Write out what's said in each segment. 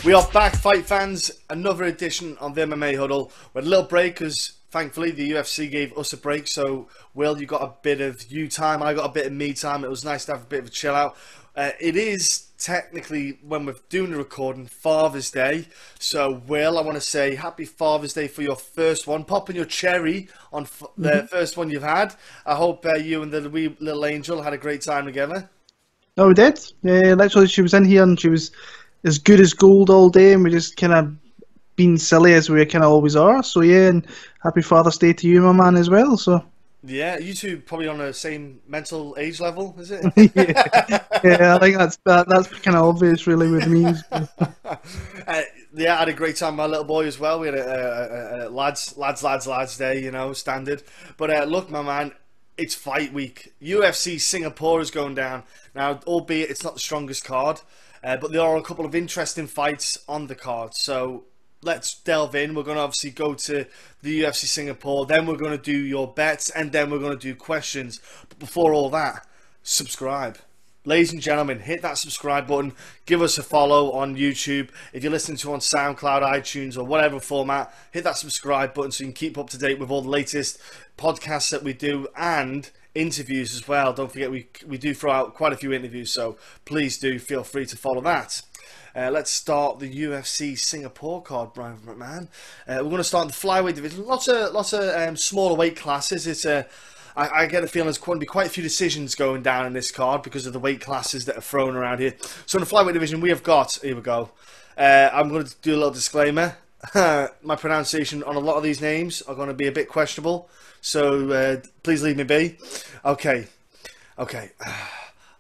We are back, fight fans. Another edition of the MMA Huddle. We had a little break because thankfully the UFC gave us a break. So, Will, you got a bit of you time. I got a bit of me time. It was nice to have a bit of a chill out. It is technically, when we're doing the recording, Father's Day. So, Will, I want to say happy Father's Day for your first one. Popping your cherry on the first one you've had. I hope you and the wee little angel had a great time together. Oh, we did. Yeah, literally, she was in here and she was as good as gold all day, and we just kind of been silly as we kind of always are. So yeah, and happy Father's Day to you, my man, as well. So yeah, you two probably on the same mental age level, is it? yeah, I think that's kind of obvious, really, with me. Yeah, I had a great time with my little boy as well. We had a lads day, you know, standard. But look, my man, it's fight week. UFC Singapore is going down now, albeit it's not the strongest card. But there are a couple of interesting fights on the card. So let's delve in. We're going to obviously go to the UFC Singapore. Then we're going to do your bets. And then we're going to do questions. But before all that, subscribe. Ladies and gentlemen, hit that subscribe button. Give us a follow on YouTube. If you're listening to on SoundCloud, iTunes, or whatever format, hit that subscribe button so you can keep up to date with all the latest podcasts that we do and interviews as well. Don't forget we do throw out quite a few interviews, so please do feel free to follow that. Let's start the UFC Singapore card, Brian McMahon. We're going to start in the flyweight division. Lots of smaller weight classes. It's I get a feeling there's going to be quite a few decisions going down in this card because of the weight classes that are thrown around here. So in the flyweight division, we have got, here we go. I'm going to do a little disclaimer. My pronunciation on a lot of these names are going to be a bit questionable, so please leave me be. Okay.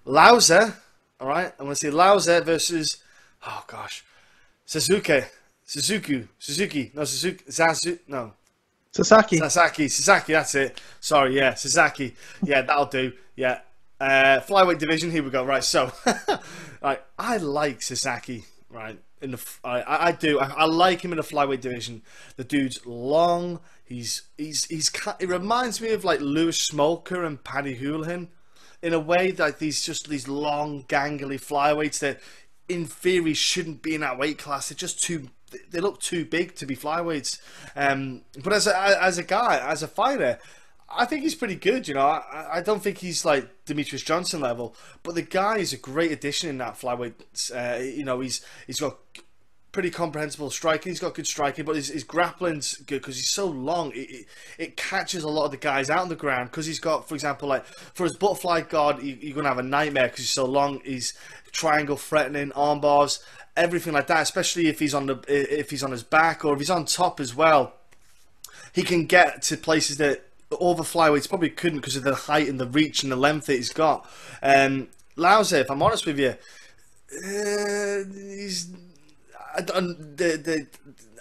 Lauser, all right. I'm going to say Lauser versus, oh gosh, Sasaki, Sasaki, that's it. Sorry, yeah, Sasaki. Yeah, that'll do. Yeah. Flyweight division, here we go. Right, so, right, I like Sasaki, right? I do. I like him in the flyweight division. The dude's long. He reminds me of like Lewis Smolka and Paddy Houlihan in a way, that these long, gangly flyweights that in theory shouldn't be in that weight class. They're just they look too big to be flyweights. But as a guy, as a fighter, I think he's pretty good, you know. I don't think he's like Demetrius Johnson level, but the guy is a great addition in that flyweight. You know, he's got pretty comprehensible striking. He's got good striking, but his grappling's good because he's so long. It catches a lot of the guys out on the ground because he's got, for example, like for his butterfly guard, you're gonna have a nightmare because he's so long. He's triangle threatening, arm bars, everything like that. Especially if he's on his back or if he's on top as well. He can get to places that all the flyweights probably couldn't because of the height and the reach and the length that he's got. Lauser, if I'm honest with you,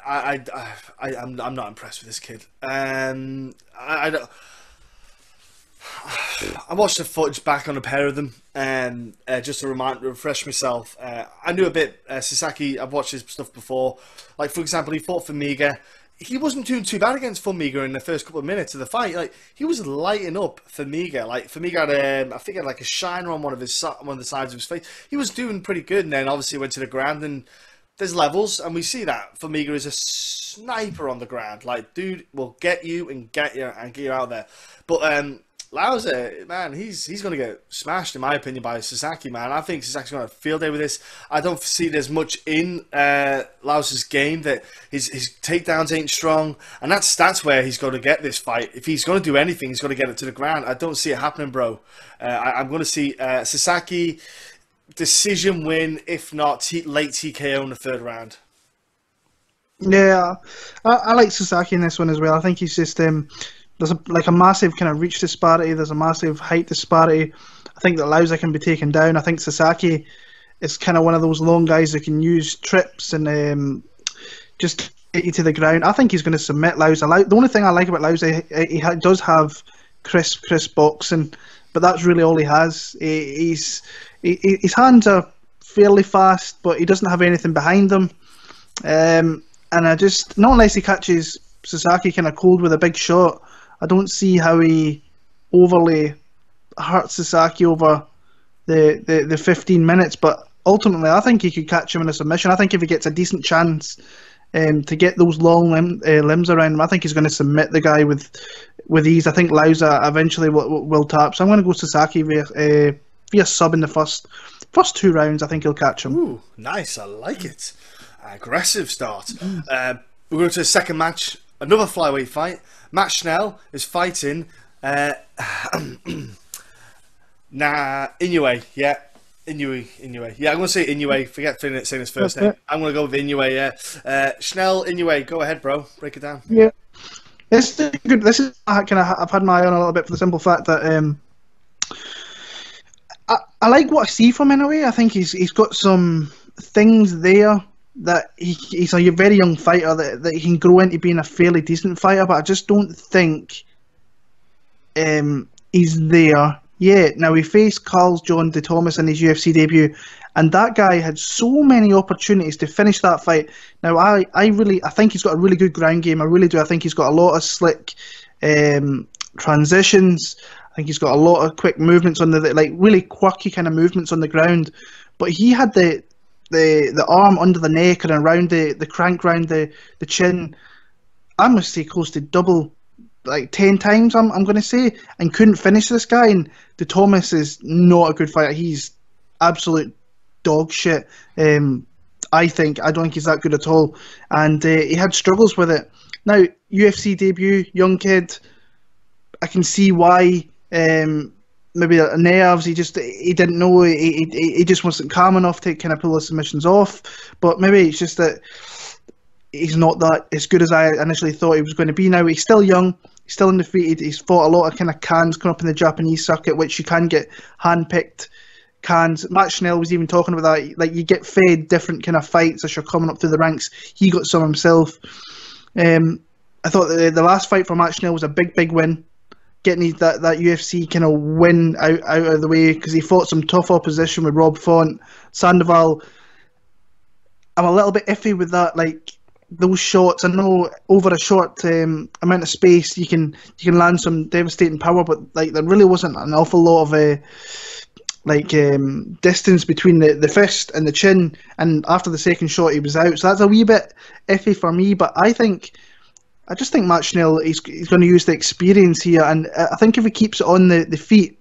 I'm not impressed with this kid. I watched the footage back on a pair of them, just to refresh myself. I knew a bit Sasaki. I've watched his stuff before. Like for example, he fought Formiga. He wasn't doing too bad against Formiga in the first couple of minutes of the fight. Like he was lighting up Formiga. Like Formiga had, I think, had like a shiner on one of the sides of his face. He was doing pretty good, and then obviously went to the ground. And there's levels, and we see that Formiga is a sniper on the ground. Like dude will get you and get you out there. But Lauser, man, he's going to get smashed, in my opinion, by Sasaki, man. I think Sasaki's going to have a field day with this. I don't see there's much in Lauser's game that his takedowns ain't strong, and that's where he's going to get this fight. If he's going to do anything, he's going to get it to the ground. I don't see it happening, bro. I'm going to see Sasaki decision win, if not late TKO in the third round. Yeah, I like Sasaki in this one as well. I think he's just there's a massive kind of reach disparity. There's a massive height disparity. I think that Lauser can be taken down. I think Sasaki is kind of one of those long guys that can use trips and just get you to the ground. I think he's going to submit Lauser. The only thing I like about Lauser, he does have crisp boxing, but that's really all he has. His hands are fairly fast, but he doesn't have anything behind him. And I just, not unless he catches Sasaki kind of cold with a big shot, I don't see how he overly hurts Sasaki over the 15 minutes. But ultimately, I think he could catch him in a submission. I think if he gets a decent chance to get those long limbs around him, I think he's going to submit the guy with ease. I think Lauza eventually will tap. So I'm going to go Sasaki via sub in the first 2 rounds. I think he'll catch him. Ooh, nice. I like it. Aggressive start. We're going to the second match. Another flyweight fight. Matt Schnell is fighting Inoue. Yeah. Inoue. Yeah, I'm going to say Inoue. Forget saying his first name. I'm going to go with Inoue, yeah. Schnell, Inoue. Go ahead, bro. Break it down. Yeah. This is good. This is kind of, I've had my eye on a little bit for the simple fact that I like what I see from Inoue. I think he's got some things there that he's a very young fighter that he can grow into being a fairly decent fighter, but I just don't think he's there yet. Now, he faced Carl John De Thomas in his UFC debut, and that guy had so many opportunities to finish that fight. Now, I think he's got a really good ground game. I really do. I think he's got a lot of slick transitions. I think he's got a lot of quick movements on the really quirky kind of movements on the ground. But he had the arm under the neck and around the crank round the chin. I must say close to double, 10 times. I'm going to say, and couldn't finish this guy. And De Thomas is not a good fighter. He's absolute dog shit. I don't think he's that good at all. And he had struggles with it. Now, UFC debut, young kid. I can see why. Maybe nerves. He didn't know. He just wasn't calm enough to kind of pull the submissions off. But maybe it's just that he's not that as good as I initially thought he was going to be. Now he's still young. He's still undefeated. He's fought a lot of kind of cans coming up in the Japanese circuit, which you can get hand-picked cans. Matt Schnell was even talking about that. You get fed different kind of fights as you're coming up through the ranks. He got some himself. I thought the last fight for Matt Schnell was a big win. Getting that UFC kind of win out of the way, because he fought some tough opposition with Rob Font, Sandoval. I'm a little bit iffy with that, those shots. I know over a short amount of space you can land some devastating power, but there really wasn't an awful lot of distance between the fist and the chin, and after the second shot he was out. So that's a wee bit iffy for me, but I just think Matt Schnell, he's going to use the experience here, and I think if he keeps it on the feet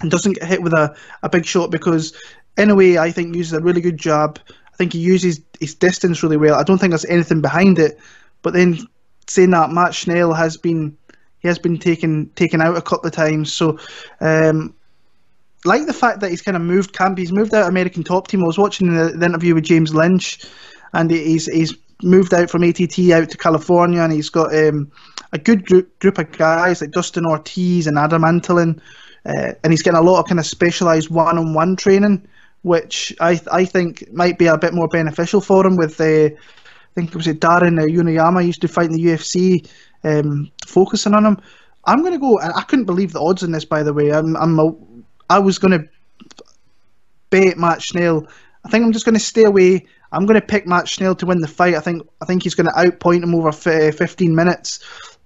and doesn't get hit with a big shot, because in a way I think uses a really good jab. I think he uses his distance really well. I don't think there's anything behind it. But then saying that, Matt Schnell has been taken out a couple of times. So like the fact that he's kind of moved camp. He's moved out American Top Team. I was watching the interview with James Lynch, and he's moved out from ATT out to California, and he's got a good group of guys like Dustin Ortiz and Adam Antolin, and he's getting a lot of kind of specialised one-on-one training, which I think might be a bit more beneficial for him. With I think it was Darren Unayama used to fight in the UFC, focusing on him. I'm going to go, and I couldn't believe the odds in this, by the way. I was going to bet Matt Schnell. I think I'm just going to stay away. I'm going to pick Matt Schnell to win the fight. I think he's going to outpoint him over 15 minutes.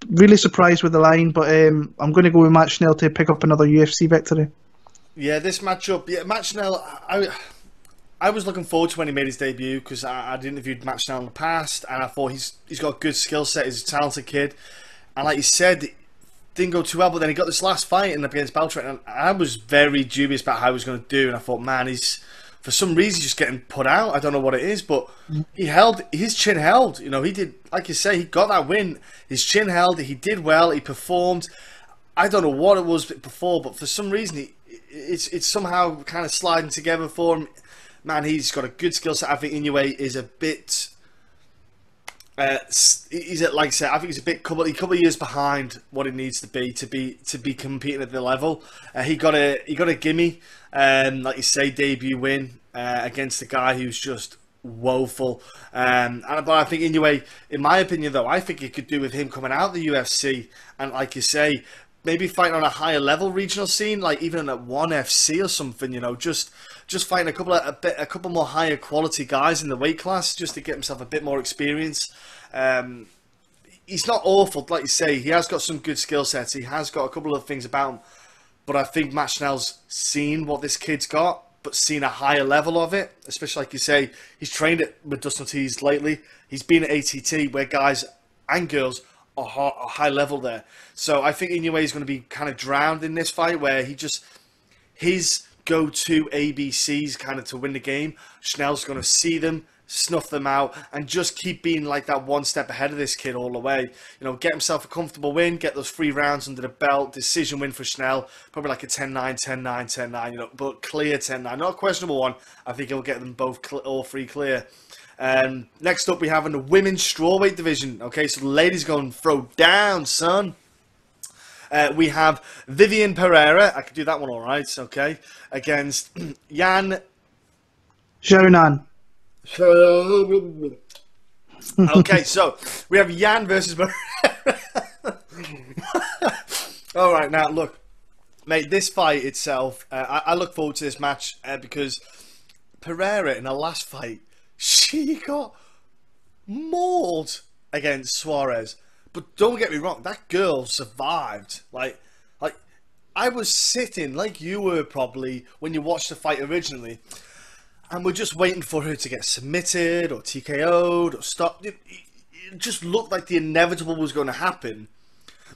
Really surprised with the line, but I'm going to go with Matt Schnell to pick up another UFC victory. Yeah, this matchup, Matt Schnell, I was looking forward to when he made his debut, because I'd interviewed Matt Schnell in the past, and I thought he's got a good skill set. He's a talented kid, and like you said, didn't go too well. But then he got this last fight against Beltran, and I was very dubious about how he was going to do. And I thought, man, he's for some reason just getting put out. I don't know what it is, but his chin held. He did, like you say, he got that win. His chin held. He did well. He performed. I don't know what it was before, but for some reason, it's somehow kind of sliding together for him. Man, he's got a good skill set. I think Inoue is a bit. He's like I said, I think he's a couple of years behind what it needs to be competing at the level. He got a gimme, like you say, debut win against a guy who's just woeful. But I think Inoue, in my opinion, though, I think it could do with him coming out of the UFC and, like you say, maybe fighting on a higher level regional scene, like even at ONE FC or something. Just fighting a couple more higher quality guys in the weight class, just to get himself a bit more experience. He's not awful, like you say. He has got some good skill sets. He has got a couple of things about him. But I think Matt Schnell's seen what this kid's got, but seen a higher level of it, especially like you say, he's trained it with Dustin Ortiz lately. He's been at ATT where guys and girls are high level there. So I think Inoue is going to be kind of drowned in this fight where his go-to ABCs kind of to win the game. Schnell's going to see them, snuff them out, and just keep being like that one step ahead of this kid all the way. You know, get himself a comfortable win, get those 3 rounds under the belt, decision win for Schnell, probably like a 10-9, 10-9, 10-9, you know, but clear 10-9. Not a questionable one. I think he'll get them both, all 3 clear. Next up, we have in the women's strawweight division. Okay, so the ladies going throw down, son. We have Vivian Pereira. I could do that one all right, okay, against Yan Xiaonan. Okay, so we have Yan versus Pereira. All right, now look, mate, this fight itself, I look forward to this match because Pereira in her last fight, she got mauled against Suarez. But don't get me wrong, that girl survived. Like I was sitting like you were probably when you watched the fight originally, and we're just waiting for her to get submitted or TKO'd or stopped. It just looked like the inevitable was going to happen.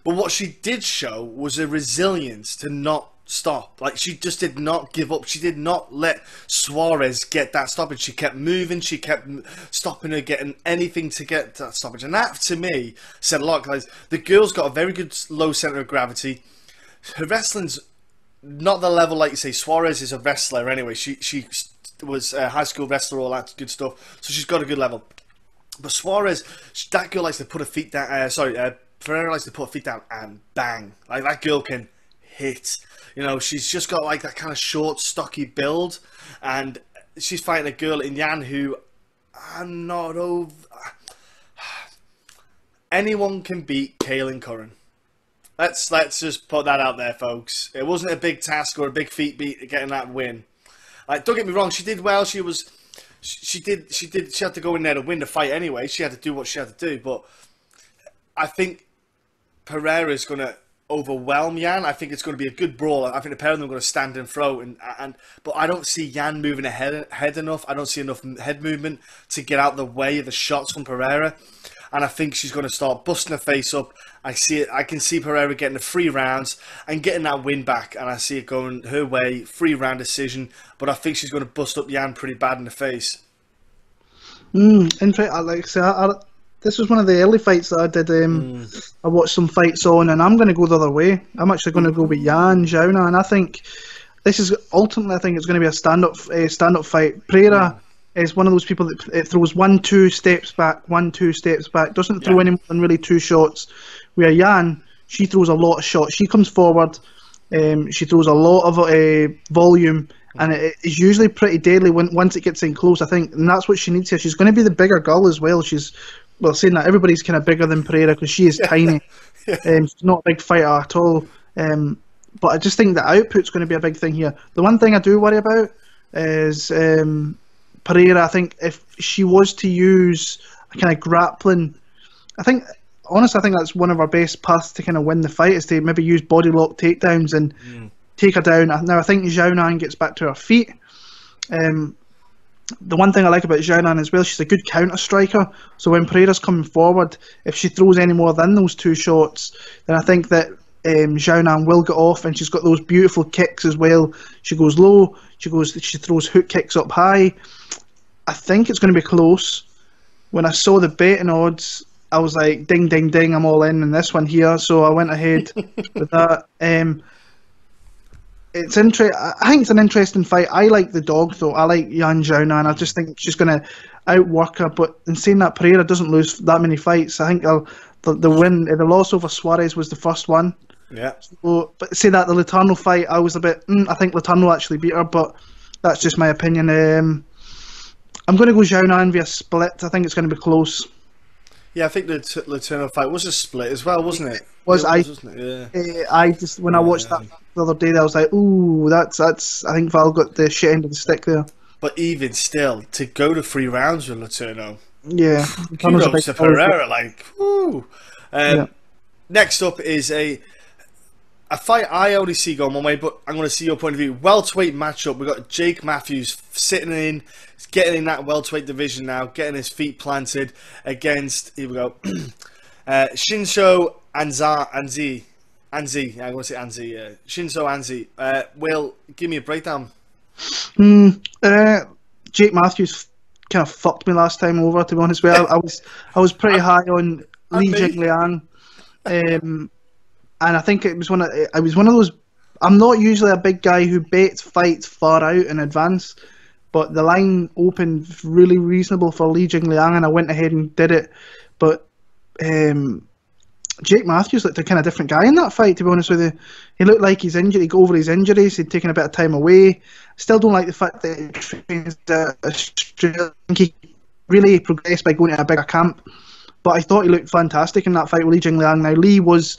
But what she did show was a resilience to not stop. Like, she just did not give up. She did not let Suarez get that stoppage. She kept moving. She kept stopping her getting anything to get that stoppage. And that, to me, said a lot. Guys, the girl's got a very good low center of gravity. Her wrestling's not the level, like you say. Suarez is a wrestler anyway. She was a high school wrestler, all that good stuff. So she's got a good level. But Suarez, that girl likes to put her feet down. Pereira likes to put her feet down and bang. Like, that girl can hit. You know, she's just got like that kind of short, stocky build, and she's fighting a girl in Yan who I'm not over. Anyone can beat Kaylin Curran. Let's just put that out there, folks. It wasn't a big task or a big feat getting that win. Like, don't get me wrong, she did well. She had to go in there to win the fight anyway. She had to do what she had to do, but I think Pereira's going to overwhelm Yan. I think it's going to be a good brawl. I think the pair of them are going to stand and throw, but I don't see Yan moving ahead enough. I don't see enough head movement to get out the way of the shots from Pereira, and I think she's going to start busting her face up. I can see Pereira getting the 3 rounds and getting that win back, and I see it going her way, 3-round decision, but I think she's going to bust up Yan pretty bad in the face. In fact, like I say, this was one of the early fights that I did. I watched some fights on, and I'm going to go the other way. I'm actually going to go with Yan Xiaonan, and I think this is ultimately. I think it's going to be a stand-up fight. Pereira is one of those people that it throws 1-2 steps back, 1-2 steps back. Doesn't throw any more than really 2 shots. Where Yan, she throws a lot of shots. She comes forward. She throws a lot of volume. And it is usually pretty deadly once it gets in close, I think. And that's what she needs here. She's going to be the bigger girl as well. Well, saying that, everybody's kind of bigger than Pereira because she is tiny. She's not a big fighter at all. But I just think the output's going to be a big thing here. The one thing I do worry about is Pereira. I think if she was to use a kind of grappling, honestly, I think that's one of our best paths to kind of win the fight is to maybe use body lock takedowns and take her down. Now, I think Xiaonan gets back to her feet. The one thing I like about Xiaonan as well, she's a good counter striker. So when Pereira's coming forward, if she throws any more than those 2 shots, then I think that Xiaonan will get off, and she's got those beautiful kicks as well. She goes low, she throws hook kicks up high. I think it's going to be close. When I saw the betting odds, I was like, ding, ding, ding, I'm all in this one here. So I went ahead with that. I think it's an interesting fight. I like the dog, though. I like Yan Xiaonan. I just think she's going to outwork her. But in saying that, Pereira doesn't lose that many fights. I think the loss over Suarez was the first one. Yeah. So, but say that the Letourneau fight, I was a bit. I think Letourneau actually beat her, but that's just my opinion. I'm going to go Xiaonan via split. I think it's going to be close. Yeah, I think the Letourneau fight was a split as well, wasn't it? Wasn't it? Yeah. I just when I watched that the other day, I was like, ooh, that's. I think Val got the shit end of the stick there. But even still, to go to 3 rounds with Letourneau, yeah, kudos to Pereira. Like, woo. Next up is A fight I only see going one way, but I'm going to see your point of view. Welterweight matchup. We've got Jake Matthews getting in that welterweight division now, getting his feet planted against, here we go, Shinso Anzi. Yeah, I'm going to say Anzi. Shinso Anzi. Will, give me a breakdown. Jake Matthews kind of fucked me last time over, to be honest with you. I was pretty high on Li Jingliang. And I think it was one of those. I'm not usually a big guy who bets fights far out in advance, but the line opened really reasonable for Li Jingliang, and I went ahead and did it. But Jake Matthews looked a kind of different guy in that fight, to be honest with you. He looked like his injury, he got over his injuries, he'd taken a bit of time away. Still don't like the fact that he trains Australia. I think he really progressed by going to a bigger camp. But I thought he looked fantastic in that fight with Li Jingliang. Now, Li was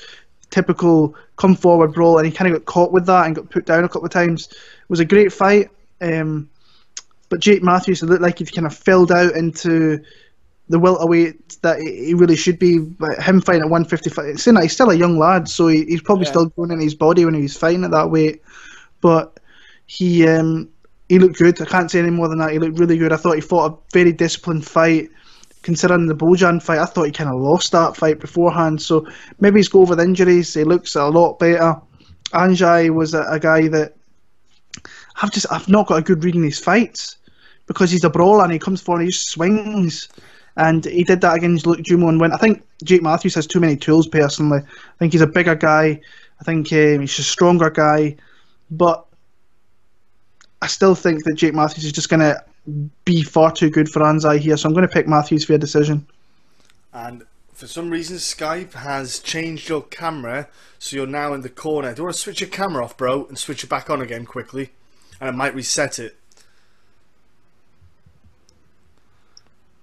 typical come forward brawl, and he kind of got caught with that and got put down a couple of times. It was a great fight, but Jake Matthews looked like he'd kind of filled out into the welterweight that he really should be. But him fighting at 155, saying that he's still a young lad, so he's probably still growing in his body when he was fighting at that weight. But he looked good. I can't say any more than that. He looked really good. I thought he fought a very disciplined fight. Considering the Bojan fight, I thought he kind of lost that fight beforehand. So maybe he's got over the injuries. He looks a lot better. Anjay was a guy that I've not got a good read in his fights, because he's a brawler and he comes forward and he just swings. And he did that against Luke Jumo and went. I think Jake Matthews has too many tools personally. I think he's a bigger guy. I think he's a stronger guy. But I still think that Jake Matthews is just going to be far too good for Anzai here, so I'm going to pick Matthews for a decision. And for some reason Skype has changed your camera, so you're now in the corner. Do you want to switch your camera off, bro, and switch it back on again quickly? And it might reset it.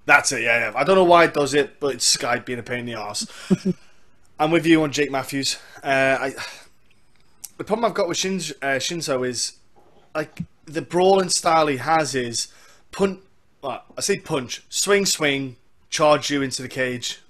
That's it, yeah. I don't know why it does it, but it's Skype being a pain in the arse. I'm with you on Jake Matthews. The problem I've got with Shinso is, like, the brawling style he has is punch, swing, charge you into the cage,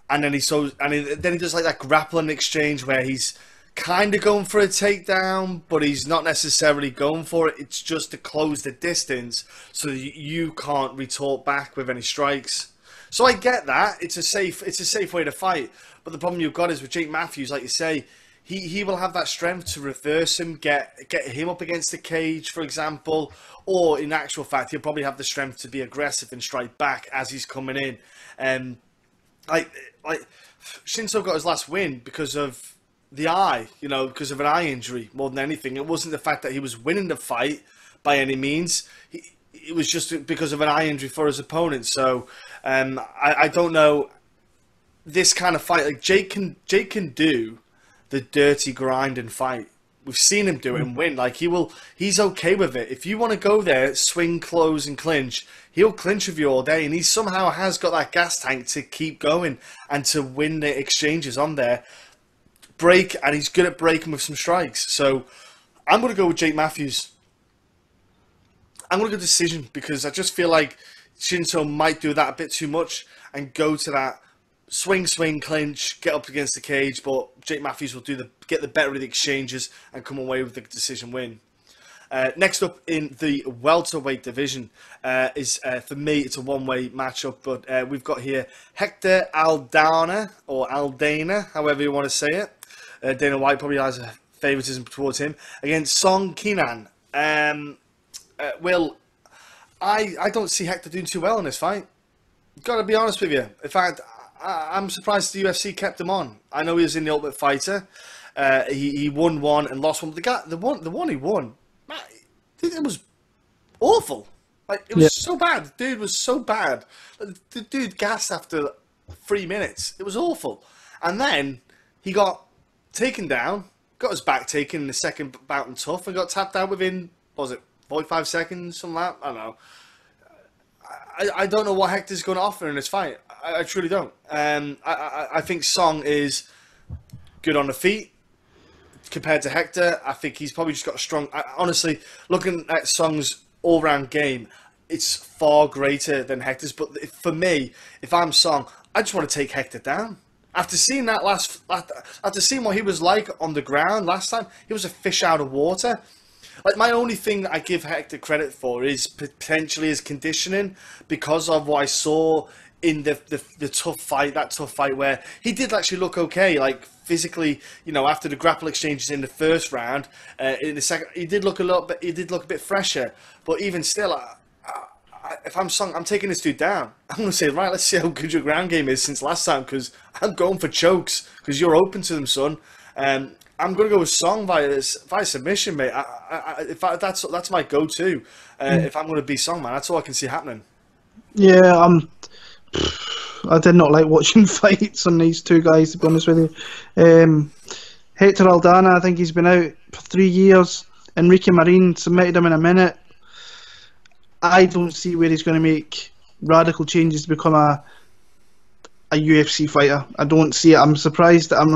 and then he does like that grappling exchange where he's kind of going for a takedown, but he's not necessarily going for it. It's just to close the distance so that you can't retort back with any strikes. So I get that it's a safe way to fight, but the problem you've got is with Jake Matthews, like you say. He will have that strength to reverse him, get him up against the cage, for example, or in actual fact, he'll probably have the strength to be aggressive and strike back as he's coming in. Like Shinso got his last win because of the eye, because of an eye injury more than anything. It wasn't the fact that he was winning the fight by any means. It was just because of an eye injury for his opponent. So I don't know, this kind of fight, like Jake can do the dirty grind and fight. We've seen him do it and win. Like he's okay with it. If you want to go there, swing, close, and clinch, he'll clinch with you all day. And he somehow has got that gas tank to keep going and to win the exchanges on there. Break, and he's good at breaking with some strikes. So I'm going to go with Jake Matthews. I'm going to go decision, because I just feel like Shinso might do that a bit too much and go to that swing, clinch, get up against the cage, but Jake Matthews will get the better of the exchanges and come away with the decision win. Next up in the welterweight division is, for me, it's a one-way matchup, but we've got here Hector Aldana, or Aldana, however you want to say it. Dana White probably has a favoritism towards him, against Song Kenan. Will, I don't see Hector doing too well in this fight. Got to be honest with you. In fact, I'm surprised the UFC kept him on. I know he was in the Ultimate Fighter. He won one and lost one. But the one he won, man, it was awful. Like, it was so bad. The dude was so bad. The dude gassed after 3 minutes. It was awful. And then he got taken down, got his back taken in the second bout and tough, and got tapped out within, what was it, 45 seconds, something like that? I don't know. I don't know what Hector's going to offer in this fight. I truly don't. I think Song is good on the feet compared to Hector. I think he's probably just got a strong... honestly, looking at Song's all-round game, it's far greater than Hector's. But for me, if I'm Song, I just want to take Hector down. After seeing after seeing what he was like on the ground last time, he was a fish out of water. Like, my only thing that I give Hector credit for is potentially his conditioning, because of what I saw in the tough fight where he did actually look okay, like physically, after the grapple exchanges in the first round. In the second, he did look a bit fresher, but even still, if I'm Sung, I'm taking this dude down. I'm going to say, right, let's see how good your ground game is since last time, because I'm going for chokes, because you're open to them, son. I'm going to go with Song via submission, mate. That's my go-to. If I'm going to be Song, man, that's all I can see happening. Yeah, I did not like watching fights on these two guys, to be honest with you. Hector Aldana, I think he's been out for 3 years. Enrique Marin submitted him in a minute. I don't see where he's going to make radical changes to become a UFC fighter. I don't see it. I'm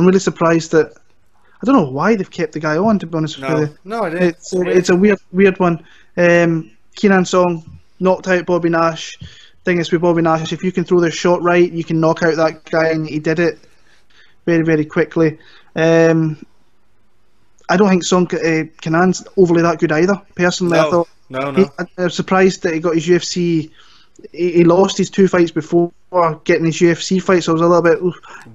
really surprised that. I don't know why they've kept the guy on, to be honest with you. No, it is. It's a weird one. Kenan Song knocked out Bobby Nash. Thing is, with Bobby Nash, if you can throw the shot right, you can knock out that guy, and he did it very, very quickly. I don't think Song Kenan's overly that good either, personally. No. I was surprised that he got his UFC. He lost his 2 fights before getting his UFC fight, so I was a little bit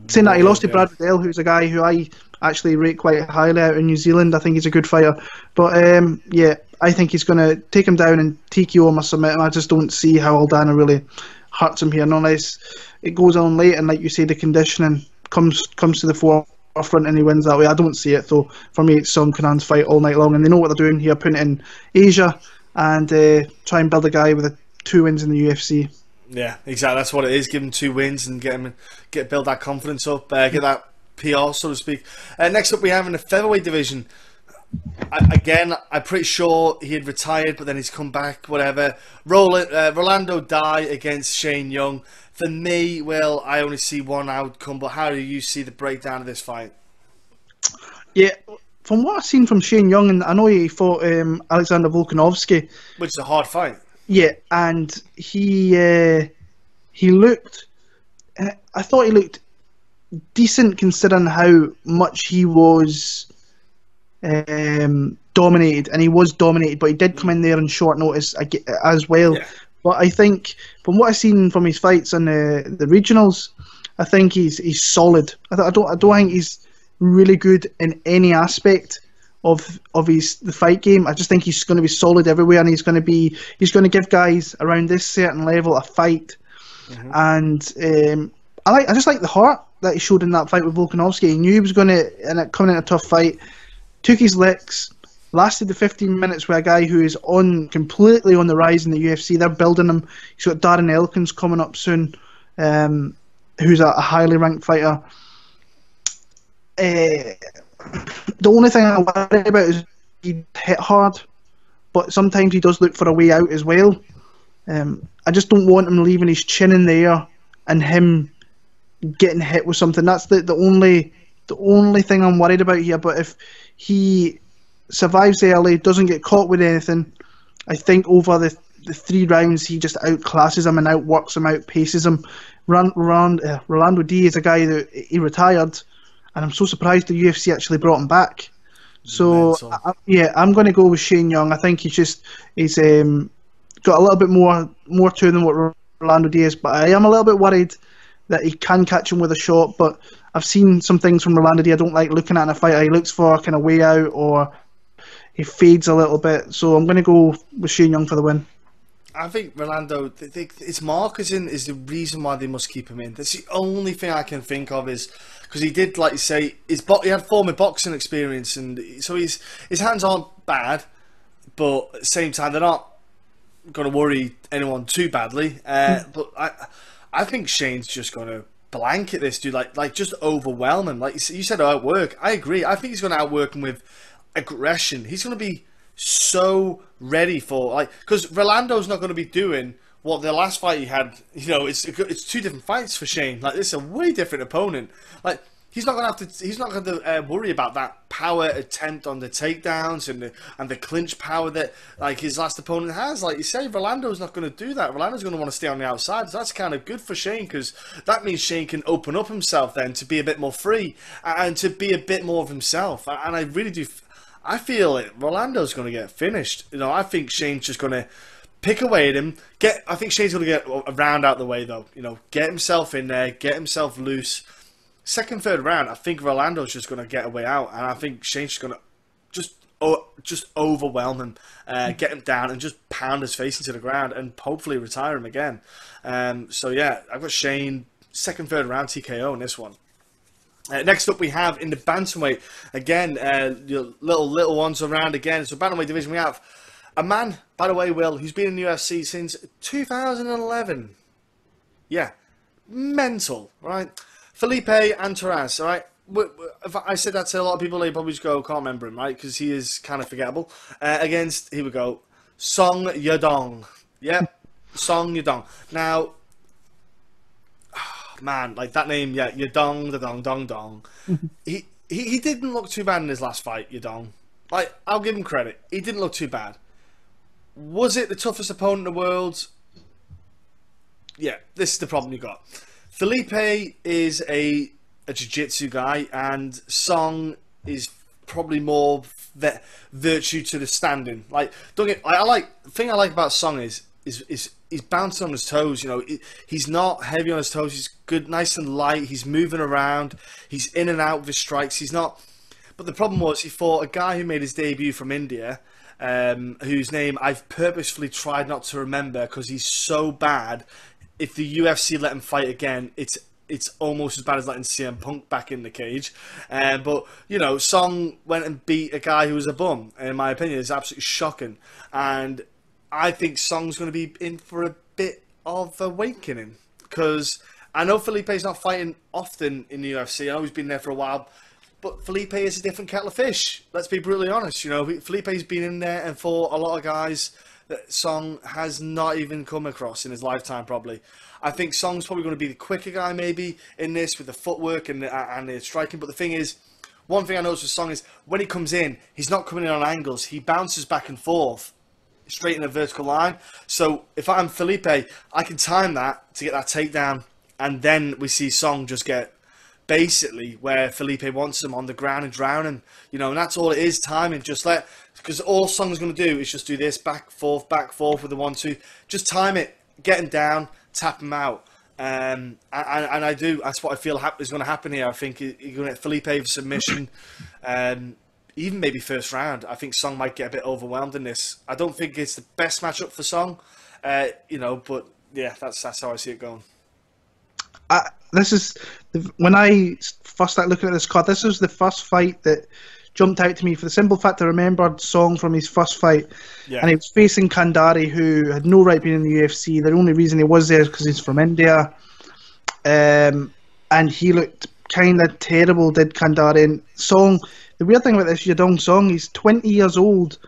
saying that he lost to Brad Riddell, who's a guy who I actually rate quite highly out in New Zealand. I think he's a good fighter, but I think he's going to take him down and TKO him or submit him. I just don't see how Aldana really hurts him here, unless it goes on late and, like you say, the conditioning comes to the forefront and he wins that way. I don't see it, though. For me, it's Song Kanan's fight all night long, and they know what they're doing here, putting it in Asia and try and build a guy with 2 wins in the UFC. Yeah, exactly. That's what it is. Give him 2 wins and build that confidence up, get that PR, so to speak. Next up, we have in the featherweight division. I'm pretty sure he had retired, but then he's come back. Whatever. Rolando Dai against Shane Young. For me, well, I only see one outcome. But how do you see the breakdown of this fight? Yeah, from what I've seen from Shane Young, and I know he fought Alexander Volkanovski, which is a hard fight. Yeah, and he looked. I thought he looked decent considering how much he was dominated, and he was dominated, but he did come in there on short notice as well. Yeah. But I think from what I've seen from his fights in the regionals, I think he's solid. I don't think he's really good in any aspect of the fight game. I just think he's going to be solid everywhere, and he's going to give guys around this certain level a fight. Mm-hmm. And I just like the heart that he showed in that fight with Volkanovski. He knew he was going to, and coming in a tough fight, took his licks, lasted the 15 minutes with a guy who is completely on the rise in the UFC. They're building him. He's got Darren Elkins coming up soon, who's a highly ranked fighter. The only thing I worry about is he hit hard, but sometimes he does look for a way out as well. I just don't want him leaving his chin in the air and him getting hit with something. That's the only thing I'm worried about here. But if he survives early, doesn't get caught with anything, I think over the 3 rounds he just outclasses him and outworks him, outpaces him. Rolando D is a guy that he retired, and I'm so surprised the UFC actually brought him back. So I'm going to go with Shane Young. I think he's got a little bit more to him than what Rolando D is, but I am a little bit worried that he can catch him with a shot. But I've seen some things from Rolando D I don't like looking at in a fighter. He looks for kind of way out, or he fades a little bit. So I'm going to go with Shane Young for the win. I think Rolando, his marketing is the reason why they must keep him in. That's the only thing I can think of, is because he did, like you say, he had former boxing experience, and so his hands aren't bad, but at the same time they're not going to worry anyone too badly. But I think Shane's just going to blanket this dude, like just overwhelm him. Like you said, outwork. I agree. I think he's going to outwork him with aggression. He's going to be so ready for, because Rolando's not going to be doing what the last fight he had. It's 2 different fights for Shane. Like, this is a way different opponent. Like, he's not going to have to. He's not going to worry about that power attempt on the takedowns and the clinch power that like his last opponent has. Like you say, Rolando's not going to do that. Rolando's going to want to stay on the outside. So that's kind of good for Shane, because that means Shane can open up himself then to be a bit more free and to be a bit more of himself. And I really do. I feel it. Rolando's going to get finished. You know, I think Shane's just going to pick away at him. I think Shane's going to get a round out the way though. You know, get himself in there, get himself loose. Second, third round, I think Rolando's just going to get a way out, and I think Shane's just going to just overwhelm him, get him down, and just pound his face into the ground, and hopefully retire him again. So yeah, I've got Shane second, third round TKO in this one. Next up, we have in the bantamweight again, your little ones around again. So bantamweight division, we have a man, by the way, Will, who's been in the UFC since 2011. Yeah, mental, right? Felipe Antaraz, all right? If I said that to a lot of people, they probably just go, can't remember him, right? Because he is kind of forgettable. Against, here we go, Song Yadong. Yep, Song Yadong. Now, man, like that name, yeah, Yadong, the dong, dong. He didn't look too bad in his last fight, Yadong. Like, I'll give him credit. He didn't look too bad. Was it the toughest opponent in the world? Yeah, this is the problem you got. Felipe is a jiu-jitsu guy, and Song is probably more virtue to the standing. Like, don't get. The thing I like about Song is he's bouncing on his toes. You know, he's not heavy on his toes. He's good, nice and light. He's moving around. He's in and out of his strikes. He's not. But the problem was he fought a guy who made his debut from India, whose name I've purposefully tried not to remember because he's so bad. If the UFC let him fight again, it's almost as bad as letting CM Punk back in the cage. But, you know, Song went and beat a guy who was a bum. In my opinion, it's absolutely shocking. And I think Song's going to be in for a bit of awakening. Because I know Felipe's not fighting often in the UFC. I know he's been there for a while. But Felipe is a different kettle of fish. Let's be brutally honest. You know, Felipe's been in there and fought a lot of guys that Song has not even come across in his lifetime, probably. I think Song's probably going to be the quicker guy, maybe, in this, with the footwork and the striking. But the thing is, one thing I noticed with Song is, when he comes in, he's not coming in on angles. He bounces back and forth, straight in a vertical line. So, if I'm Felipe, I can time that to get that takedown. And then we see Song just get, basically, where Felipe wants him on the ground and drown him. You know, and that's all it is, timing. Because all Song's going to do is just do this, back, forth with the 1-2. Just time it, get him down, tap him out. And I do, that's what I feel is going to happen here. I think you're going to get Felipe for submission. Even maybe first round. I think Song might get a bit overwhelmed in this. I don't think it's the best matchup for Song. You know, but yeah, that's how I see it going. When I first started looking at this card, this was the first fight that jumped out to me for the simple fact I remembered Song from his first fight. Yeah. And he was facing Kandari, who had no right being in the UFC. The only reason he was there is because he's from India. And he looked kind of terrible, did Kandari. And Song, the weird thing about this Yadong Song, he's 20 years old,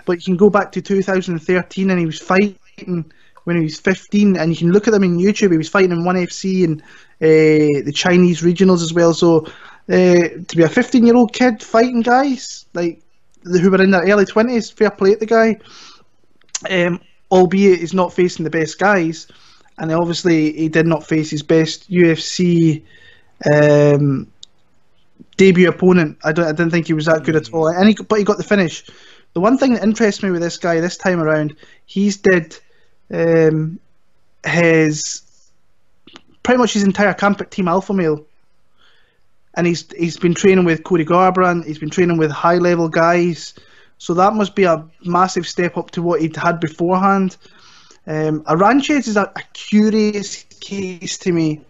but you can go back to 2013 and he was fighting when he was 15, and you can look at him on YouTube. He was fighting in 1FC and the Chinese regionals as well. So to be a 15-year-old kid fighting guys like who were in their early 20s, fair play to the guy. Albeit he's not facing the best guys, and obviously he did not face his best UFC debut opponent. I didn't think he was that good at all, but he got the finish. The one thing that interests me with this guy this time around, he's did his pretty much his entire camp at Team Alpha Male, and he's been training with Cody Garbrandt. He's been training with high level guys, so that must be a massive step up to what he'd had beforehand. Aranchez is a curious case to me,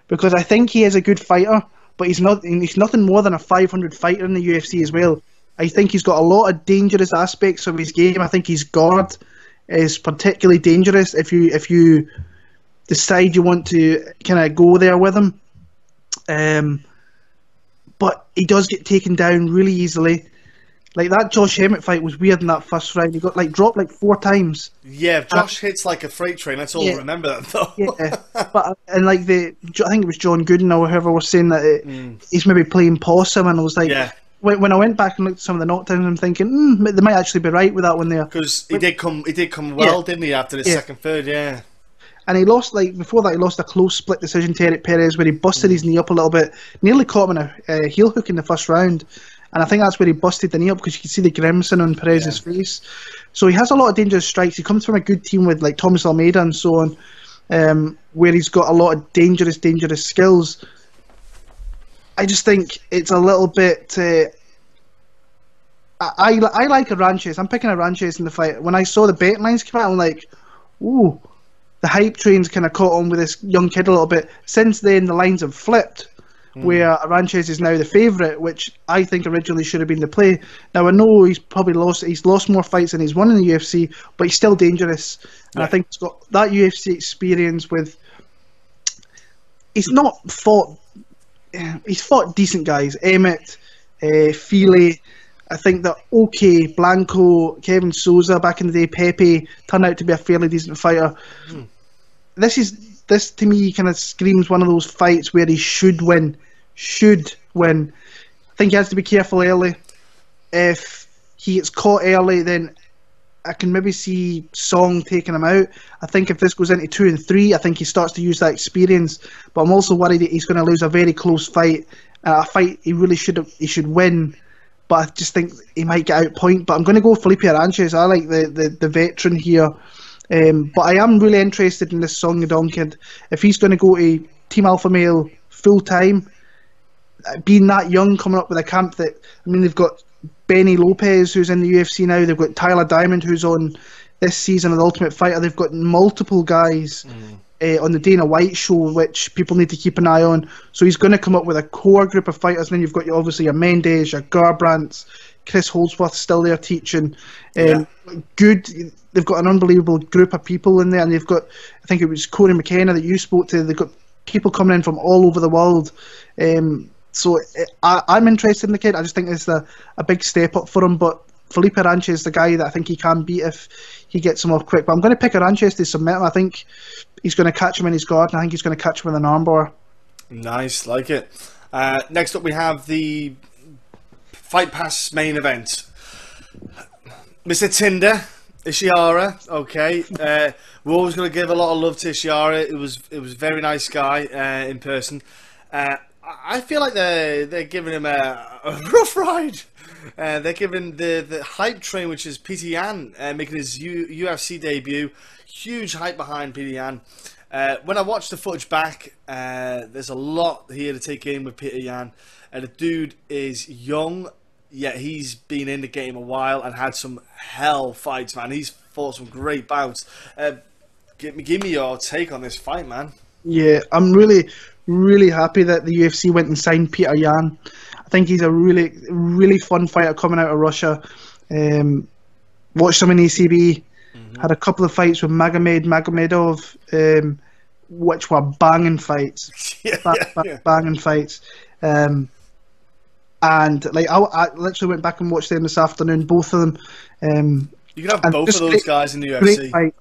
because I think he is a good fighter, but he's nothing more than a 500 fighter in the UFC as well. I think he's got a lot of dangerous aspects of his game. I think his guard is particularly dangerous if you decide you want to kind of go there with him. But he does get taken down really easily. Like that Josh Emmett fight was weird in that first round. He got like dropped like 4 times. Yeah, Josh hits like a freight train. That's all I remember that though. Yeah, but and like I think it was John Gooden or whoever was saying that he's maybe playing possum, and I was like, when I went back and looked at some of the knockdowns, I'm thinking they might actually be right with that one there. Because he did come well, didn't he, after the second, third, And he lost, like, before that, he lost a close split decision to Eric Perez where he busted his knee up a little bit, nearly caught him in a heel hook in the first round. And I think that's where he busted the knee up because you could see the grimacing on Perez's face. So he has a lot of dangerous strikes. He comes from a good team with, like, Thomas Almeida and so on, where he's got a lot of dangerous skills. I just think it's a little bit... I like Aranches. I'm picking Aranches in the fight. When I saw the betting lines come out, I'm like, ooh, the hype train's kind of caught on with this young kid a little bit. Since then, the lines have flipped, where Aranches is now the favourite, which I think originally should have been the play. Now, I know he's lost more fights than he's won in the UFC, but he's still dangerous. And I think he's got that UFC experience with... He's fought decent guys. Emmett, Feely... I think that Blanco, Kevin Souza back in the day, Pepe turned out to be a fairly decent fighter. This to me kind of screams one of those fights where he should win. I think he has to be careful early. If he gets caught early, then I can maybe see Song taking him out. I think if this goes into 2 and 3, I think he starts to use that experience. But I'm also worried that he's going to lose a very close fight, a fight he really should win. But I just think he might get out point. But I'm going to go Felipe Aranches. I like the veteran here. But I am really interested in this Song Yadong kid. If he's going to go to Team Alpha Male full time, being that young, coming up with a camp that... I mean, they've got Benny Lopez, who's in the UFC now. They've got Tyler Diamond, who's on this season of The Ultimate Fighter. They've got multiple guys on the Dana White show, which people need to keep an eye on. So he's going to come up with a core group of fighters. And then you've got obviously your Mendes, your Garbrandt, Chris Holdsworth still there teaching. Good. They've got an unbelievable group of people in there, and they've got, I think it was Corey McKenna that you spoke to. They've got people coming in from all over the world. So I'm interested in the kid. I just think it's a big step up for him. But Felipe Aranches is the guy that I think he can beat if he gets him off quick. But I'm going to pick Aranches to submit him. I think he's going to catch him in his guard, and I think he's going to catch him with an armbar. Nice, like it. Next up we have the Fight Pass main event. Mr. Tinder, Ishihara. Okay, we're always going to give a lot of love to Ishihara. It was a very nice guy in person. I feel like they're giving him a rough ride. They're giving the hype train, which is Peter Yan, making his UFC debut. Huge hype behind Peter Yan. When I watched the footage back, there's a lot here to take in with Peter Yan. The dude is young, yet he's been in the game a while and had some hell fights, man. He's fought some great bouts. Give me your take on this fight, man. Yeah, I'm really happy that the UFC went and signed Peter Yan. I think he's a really fun fighter coming out of Russia. Watched him in ECB. Had a couple of fights with Magomedov, which were banging fights. Banging fights. And like I literally went back and watched them this afternoon, both of them. You can have both of those guys in the UFC.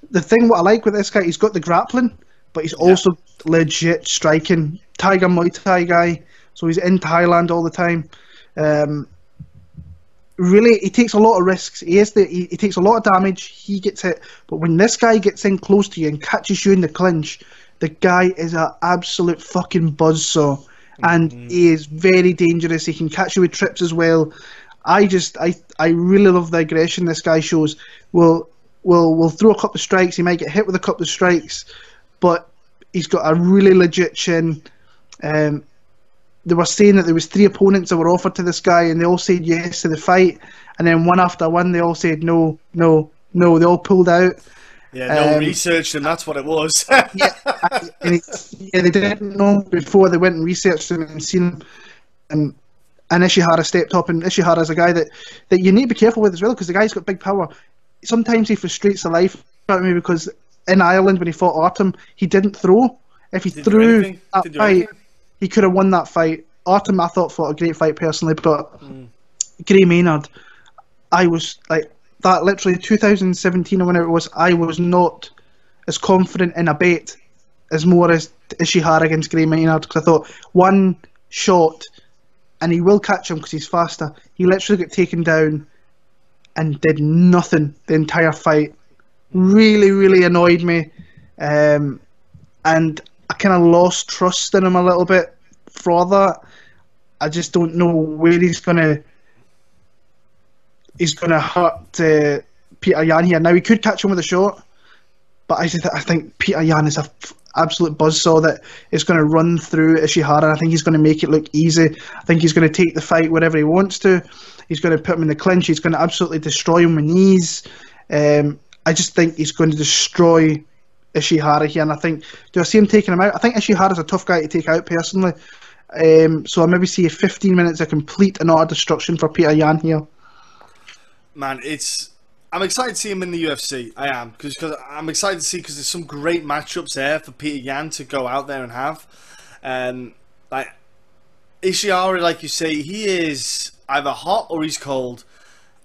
The thing what I like with this guy, he's got the grappling, but he's also legit striking. Tiger Muay Thai guy, so he's in Thailand all the time. Really, he takes a lot of risks. He takes a lot of damage. He gets hit, but when this guy gets in close to you and catches you in the clinch, the guy is an absolute fucking buzzsaw, and he is very dangerous. He can catch you with trips as well. I really love the aggression this guy shows. We'll throw a couple of strikes. He might get hit with a couple of strikes, but he's got a really legit chin. They were saying that there was 3 opponents that were offered to this guy, and they all said yes to the fight, and then one after one they all said no. They all pulled out. Yeah, researched him. That's what it was. They didn't know before they went and researched him and seen him. And Ishihara stepped up, and Ishihara's a guy that you need to be careful with as well, because the guy's got big power. Sometimes he frustrates the life out of me, because in Ireland when he fought Artem, he didn't throw. If he threw that fight, he could have won that fight. Artem, I thought, fought a great fight personally, but Gray Maynard, I was like that literally 2017 or whenever it was. I was not as confident in a bet as more as Ishihara against Gray Maynard, because I thought one shot and he will catch him because he's faster. He literally got taken down and did nothing the entire fight. Really, really annoyed me, and I kind of lost trust in him a little bit for that. I just don't know where he's gonna hurt Peter Yan here. Now he could catch him with a shot, but I think Peter Yan is a absolute buzzsaw that is going to run through Ishihara. I think he's going to make it look easy. I think he's going to take the fight wherever he wants to. He's going to put him in the clinch. He's going to absolutely destroy him with knees. I just think he's going to destroy Ishihara here, and I think, do I see him taking him out? I think Ishihara's a tough guy to take out personally. So I maybe see 15 minutes of complete and utter destruction for Peter Yan here. Man, I'm excited to see him in the UFC. I am, because I'm excited to see, because there's some great matchups there for Peter Yan to go out there and have. Like Ishihara, like you say, he is either hot or he's cold.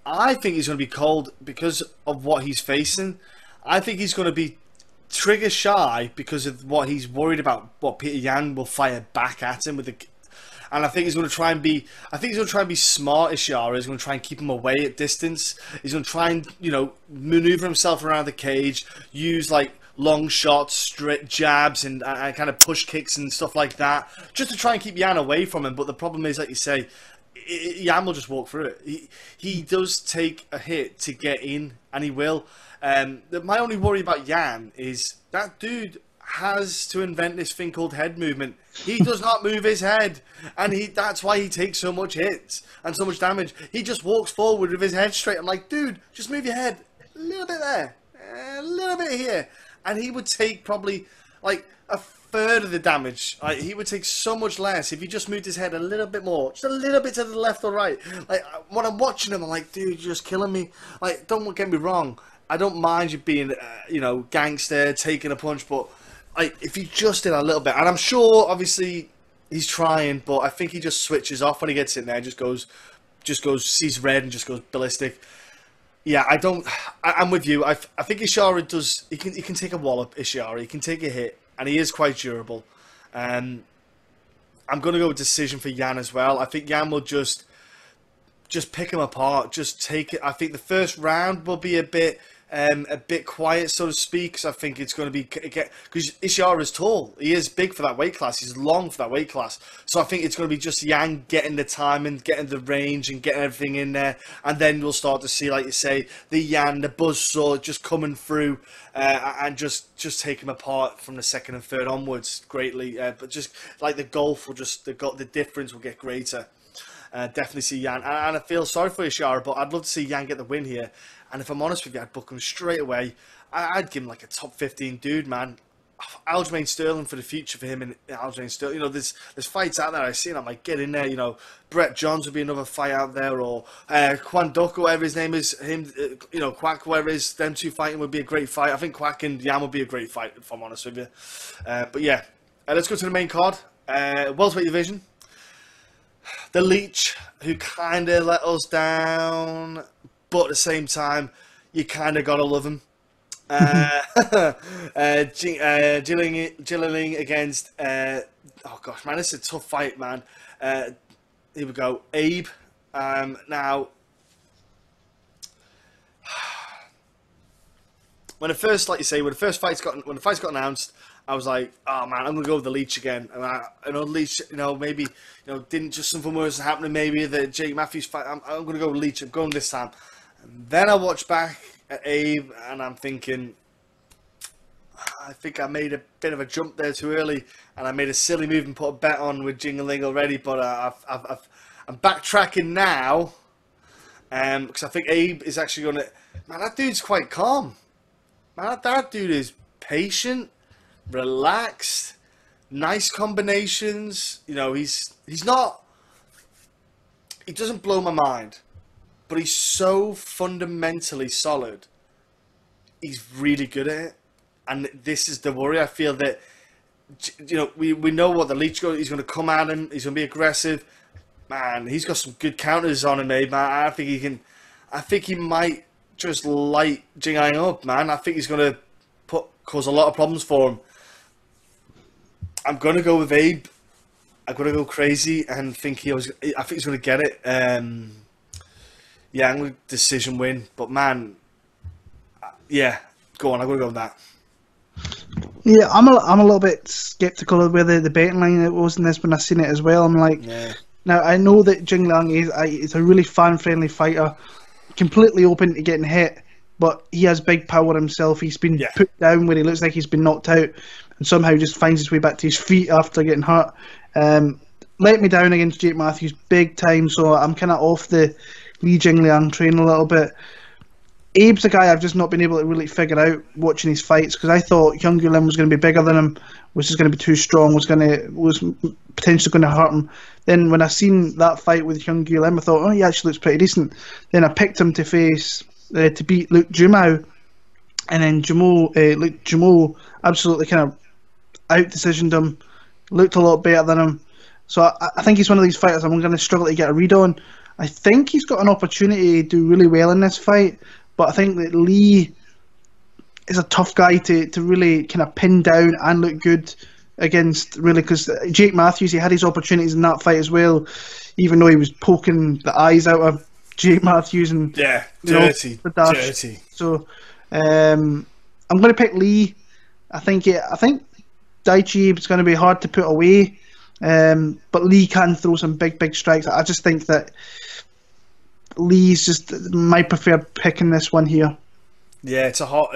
I think he's going to be cold because of what he's facing. I think he's going to be trigger shy because of what he's worried about, what Peter Yan will fire back at him with the. And I think he's going to try and be. I think he's going to try and be smart. Ishihara. He's going to try and keep him away at distance. He's going to try and maneuver himself around the cage, use like long shots, straight jabs, and kind of push kicks and stuff like that, just to try and keep Yan away from him. But the problem is, like you say, Yan will just walk through it. He does take a hit to get in, and he will. My only worry about Yan is that dude has to invent this thing called head movement. He does not move his head, and that's why he takes so much hits and so much damage. He just walks forward with his head straight. I'm like, dude, just move your head a little bit there, a little bit here, and he would take probably like a third of the damage. Like, he would take so much less if he just moved his head a little bit more, just a little bit to the left or right. Like, when I'm watching him, I'm like, dude, you're just killing me. Like, don't get me wrong, I don't mind you being, gangster, taking a punch, but like, if he just did a little bit, and I'm sure, obviously, he's trying, but I think he just switches off when he gets in there, just goes, sees red and just goes ballistic. Yeah, I'm with you. I think Ishihara does. He can take a wallop. Ishihara, he can take a hit, and he is quite durable. I'm going to go with decision for Yan as well. I think Yan will just pick him apart, just take it. I think the first round will be a bit quiet, so to speak, because I think it's going to be, because Ishihara is tall. He is big for that weight class. He's long for that weight class. So I think it's going to be just Yan getting the timing, getting the range, and getting everything in there. And then we'll start to see, like you say, the Yan, the buzzsaw just coming through and just take him apart from the second and third onwards greatly. But just like the gulf will the difference will get greater. Definitely see Yan. And I feel sorry for Ishihara, but I'd love to see Yan get the win here. And if I'm honest with you, I'd book him straight away. I'd give him like a top 15 dude, man. Aljamain Sterling for the future for him, and Aljamain Sterling. There's fights out there I see, and I'm like, get in there. Brett Johns would be another fight out there, or Quan Duck, whatever his name is, him, Quack, whoever it is, them two fighting would be a great fight. I think Quack and Yan would be a great fight, if I'm honest with you. But yeah, let's go to the main card. Welterweight division. The Leech, who kind of let us down, but at the same time, you kind of got to love him. Jilling against... oh, gosh, man, this is a tough fight, man. Here we go. Abe. Now, when the first, like you say, when the fights got announced, I was like, oh man, I'm gonna go with the Leech again. And I know Leech, maybe, didn't just something worse happening. Maybe the Jake Matthews fight. I'm gonna go with Leech. I'm going this time. And then I watched back at Abe, and I'm thinking, I think I made a bit of a jump there too early, and I made a silly move and put a bet on with Jingling already. But I'm backtracking now, because I think Abe is actually gonna. Man, that dude's quite calm. Man, that dude is patient, relaxed, nice combinations. He's not. He doesn't blow my mind, but he's so fundamentally solid. He's really good at it, and this is the worry. I feel that we know what the Leech goes. He's going to come at him. He's going to be aggressive. man, he's got some good counters on him, man. I think he can. I think he might just light Jing Yang up, man. I think he's going to cause a lot of problems for him. I'm going to go with Abe. I'm going to go crazy and think I think he's going to get it. Yeah, I'm going to decision win. But man, yeah, go on. I'm going to go with that. Yeah, I'm a little bit sceptical of where the betting line it was in this when I seen it as well. I'm like, Yeah. Now I know that Jing Liang is a really fan friendly fighter, completely open to getting hit, but he has big power himself. He's been put down where he looks like he's been knocked out, and somehow just finds his way back to his feet after getting hurt. Let me down against Jake Matthews big time, so I'm kind of off the Li Jingliang train a little bit. Abe's a guy I've just not been able to really figure out watching his fights, because I thought Hyun Lim was going to be bigger than him, was just going to be too strong, was potentially going to hurt him. Then when I seen that fight with Hyun Lim, I thought, oh, he actually looks pretty decent. Then I picked him to beat Luke Jumao, and then Luke Jumao absolutely kind of out-decisioned him, looked a lot better than him. So I think he's one of these fighters I'm going to struggle to get a read on. I think he's got an opportunity to do really well in this fight, but I think that Lee is a tough guy to really kind of pin down and look good against, really, because Jake Matthews, he had his opportunities in that fight as well, even though he was poking the eyes out of Jake Matthews and dirty. So I'm going to pick Lee. I think Daichi is going to be hard to put away, but Lee can throw some big strikes. I just think that Lee's just my preferred pick in this one here. Yeah, it's horrible.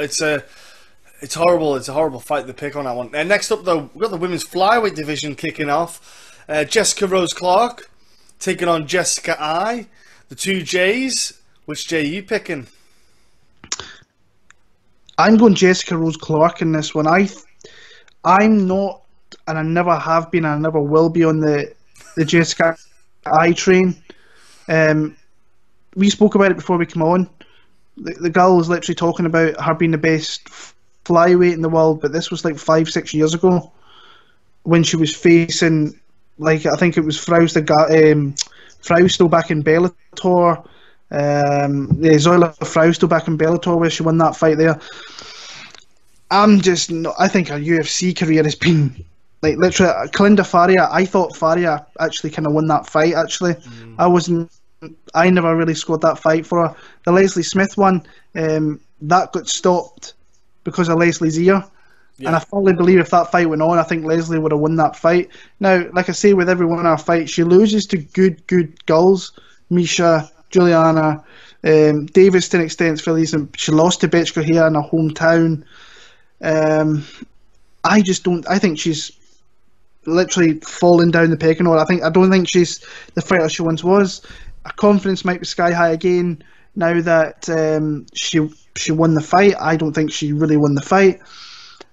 It's a horrible fight to pick on that one. Next up, though, we've got the women's flyweight division kicking off. Jessica Rose Clark taking on Jessica I. The two J's. Which J are you picking? I'm going Jessica Rose Clark in this one. I'm not, and I never have been, and I never will be on the Jessica I train. We spoke about it before we came on. The girl was literally talking about her being the best flyweight in the world, but this was like 5-6 years ago when she was facing, like, I think it was Frausto back in Bellator. Zoila Frausto back in Bellator, where she won that fight there. I think her UFC career has been like literally Kalinda Faria. I thought Faria actually kind of won that fight. Actually, I never really scored that fight for her. The Leslie Smith one, that got stopped because of Leslie's ear. Yeah. And I fully believe if that fight went on, I think Leslie would have won that fight. Now, like I say, with every one of our fights, she loses to good girls. Misha, Juliana, Davis to an extent, Phillies, and she lost to Betchka here in her hometown. I think she's literally fallen down the pecking order. I don't think she's the fighter she once was. Her confidence might be sky high again now that she won the fight. I don't think she really won the fight,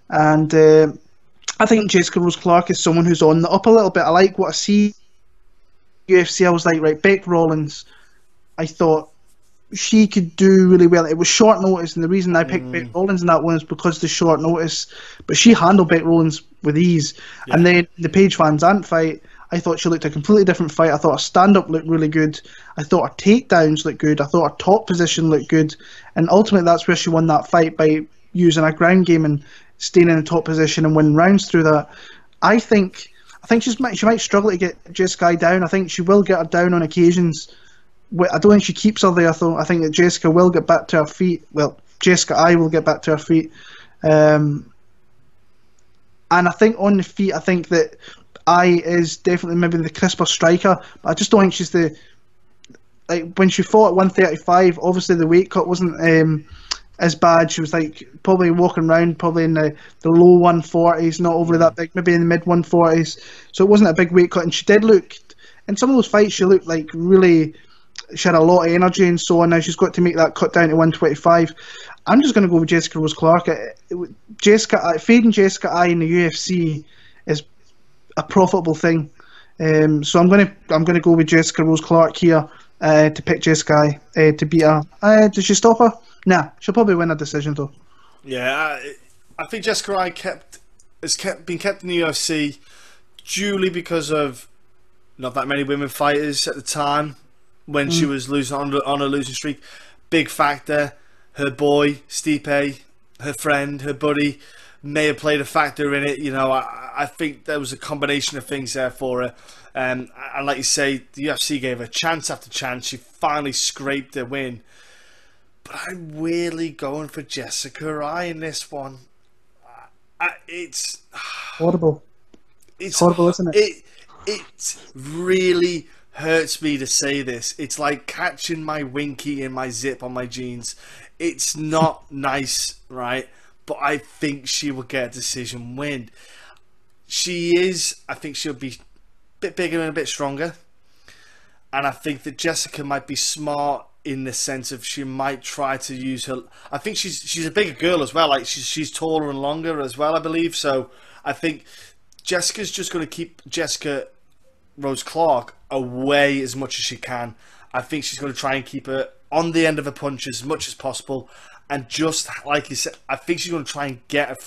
and I think Jessica Rose Clark is someone who's on the up a little bit. I like what I see. UFC, I was like, right, Beck Rollins. I thought she could do really well. It was short notice, and the reason I picked Beck Rollins in that one is because of the short notice. But she handled Beck Rollins with ease. Yeah. And then the Paige Van Zandt fight, I thought she looked a completely different fight. I thought her stand-up looked really good. I thought her takedowns looked good. I thought her top position looked good. And ultimately, that's where she won that fight, by using a ground game and staying in the top position and winning rounds through that. I think she might struggle to get Jessica down. I think she will get her down on occasions. I don't think she keeps her there, though. I think that Jessica will get back to her feet. Well, Jessica I will get back to her feet. And I think on the feet, I think that I is definitely maybe the crisper striker. But I just don't think she's when she fought at 135, obviously the weight cut wasn't as bad. She was like probably walking around probably in the low 140s, not overly that big, maybe in the mid 140s. So it wasn't a big weight cut. And she did look, in some of those fights, she looked like really, she had a lot of energy and so on. Now she's got to make that cut down to 125. I'm just going to go with Jessica Rose Clark. Fading Jessica I in the UFC is a profitable thing. So I'm going to go with Jessica Rose Clark here to pick Jessica I to beat her. Does she stop her? Nah, she'll probably win a decision though. Yeah, I think Jessica I been kept in the UFC duly because of Not that many women fighters at the time when she was losing on a losing streak. Big factor. Her boy, Stipe, her friend, her buddy, may have played a factor in it. You know, I think there was a combination of things there for her. And like you say, the UFC gave her chance after chance. She finally scraped a win. But I'm weirdly going for Jessica Eye in this one. It's horrible. It's horrible, isn't it? It really hurts me to say this. It's like catching my winky in my zip on my jeans. It's not nice, right? But I think she will get a decision win. I think she'll be a bit bigger and a bit stronger. And I think that Jessica might be smart in the sense of she might try to use her. I think she's a bigger girl as well. Like she's taller and longer as well, I believe. So I think Jessica's just going to keep Jessica Rose Clark away as much as she can. I think she's going to try and keep her on the end of her punch as much as possible. And just like you said, I think she's going to try and get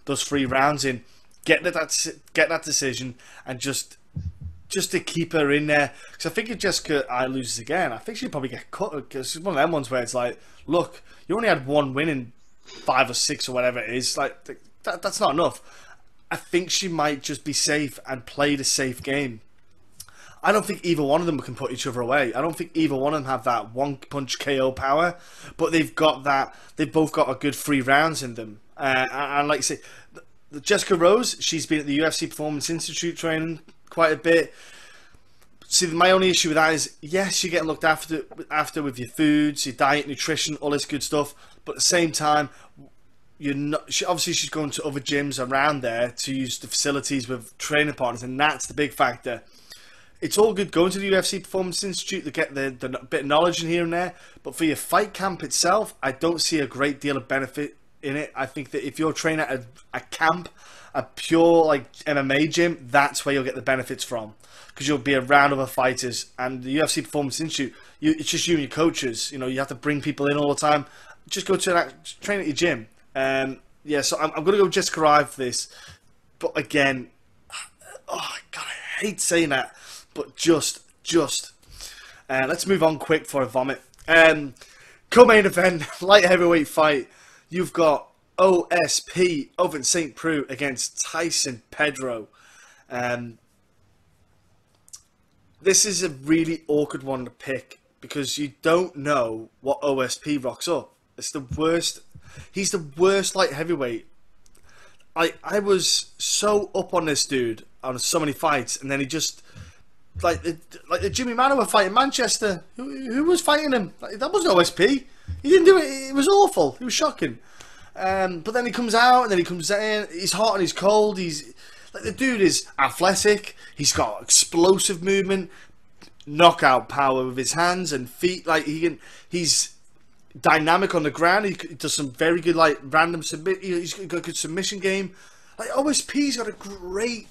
those 3 rounds in, get that decision, and just to keep her in there. Because I think if Jessica loses again, I think she'll probably get cut. Because it's one of them ones where it's like, look, you only had 1 win in 5 or 6 or whatever it is. Like that's not enough. I think she might just be safe and play the safe game. I don't think either one of them can put each other away. I don't think either one of them have that one punch KO power, but they've got that. They've both got a good 3 rounds in them. And like I say, Jessica Rose, she's been at the UFC Performance Institute training quite a bit. See, my only issue with that is, yes, you're getting looked after with your foods, your diet, nutrition, all this good stuff. But at the same time, you're not. Obviously, she's going to other gyms around there to use the facilities with training partners, and that's the big factor. It's all good going to the UFC Performance Institute to get the bit of knowledge in here and there, but for your fight camp itself, I don't see a great deal of benefit in it. I think that if you're training at a camp, a pure like MMA gym, that's where you'll get the benefits from, because you'll be around other fighters. And the UFC Performance Institute, it's just you and your coaches. You know, you have to bring people in all the time. Just go to train at your gym. Yeah, so I'm going to go Jessica Eye for this, but again, oh God, I hate saying that. But just, let's move on quick for a vomit. Co-main event, light heavyweight fight. You've got OSP, Ovince Saint Preux, against Tyson Pedro. This is a really awkward one to pick because you don't know what OSP rocks up. It's the worst. He's the worst light heavyweight. I was so up on this dude on so many fights, and then he just... Like the Jimmy Manoa fight in Manchester. Who was fighting him? That wasn't OSP. He didn't do it. It was awful. It was shocking. But then he comes out, and then he comes in. He's hot and he's cold. He's like, the dude is athletic. He's got explosive movement, knockout power with his hands and feet. Like he's dynamic on the ground. He does some very good like random submit. He's got a good submission game. Like OSP's got a great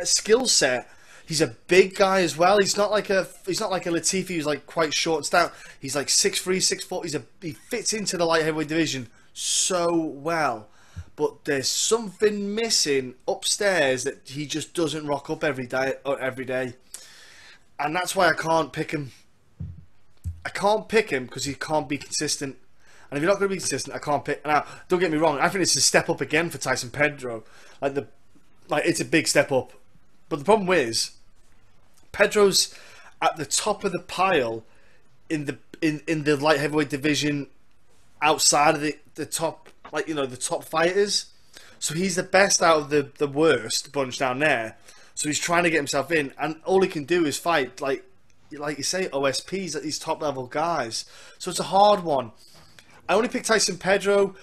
skill set. He's a big guy as well. He's not like a Latifi who's like quite short and stout. He's like 6'3", 6'4". He fits into the light heavyweight division so well. But there's something missing upstairs that he just doesn't rock up every day. And that's why I can't pick him. I can't pick him because he can't be consistent. And if you're not going to be consistent, I can't pick. Now, don't get me wrong. I think it's a step up again for Tyson Pedro. It's a big step up. But the problem is, Pedro's at the top of the pile in the light heavyweight division, outside of the top, the top fighters. So he's the best out of the worst bunch down there. So he's trying to get himself in, and all he can do is fight like you say, OSPs, these top level guys. So it's a hard one. I only picked Tyson Pedro.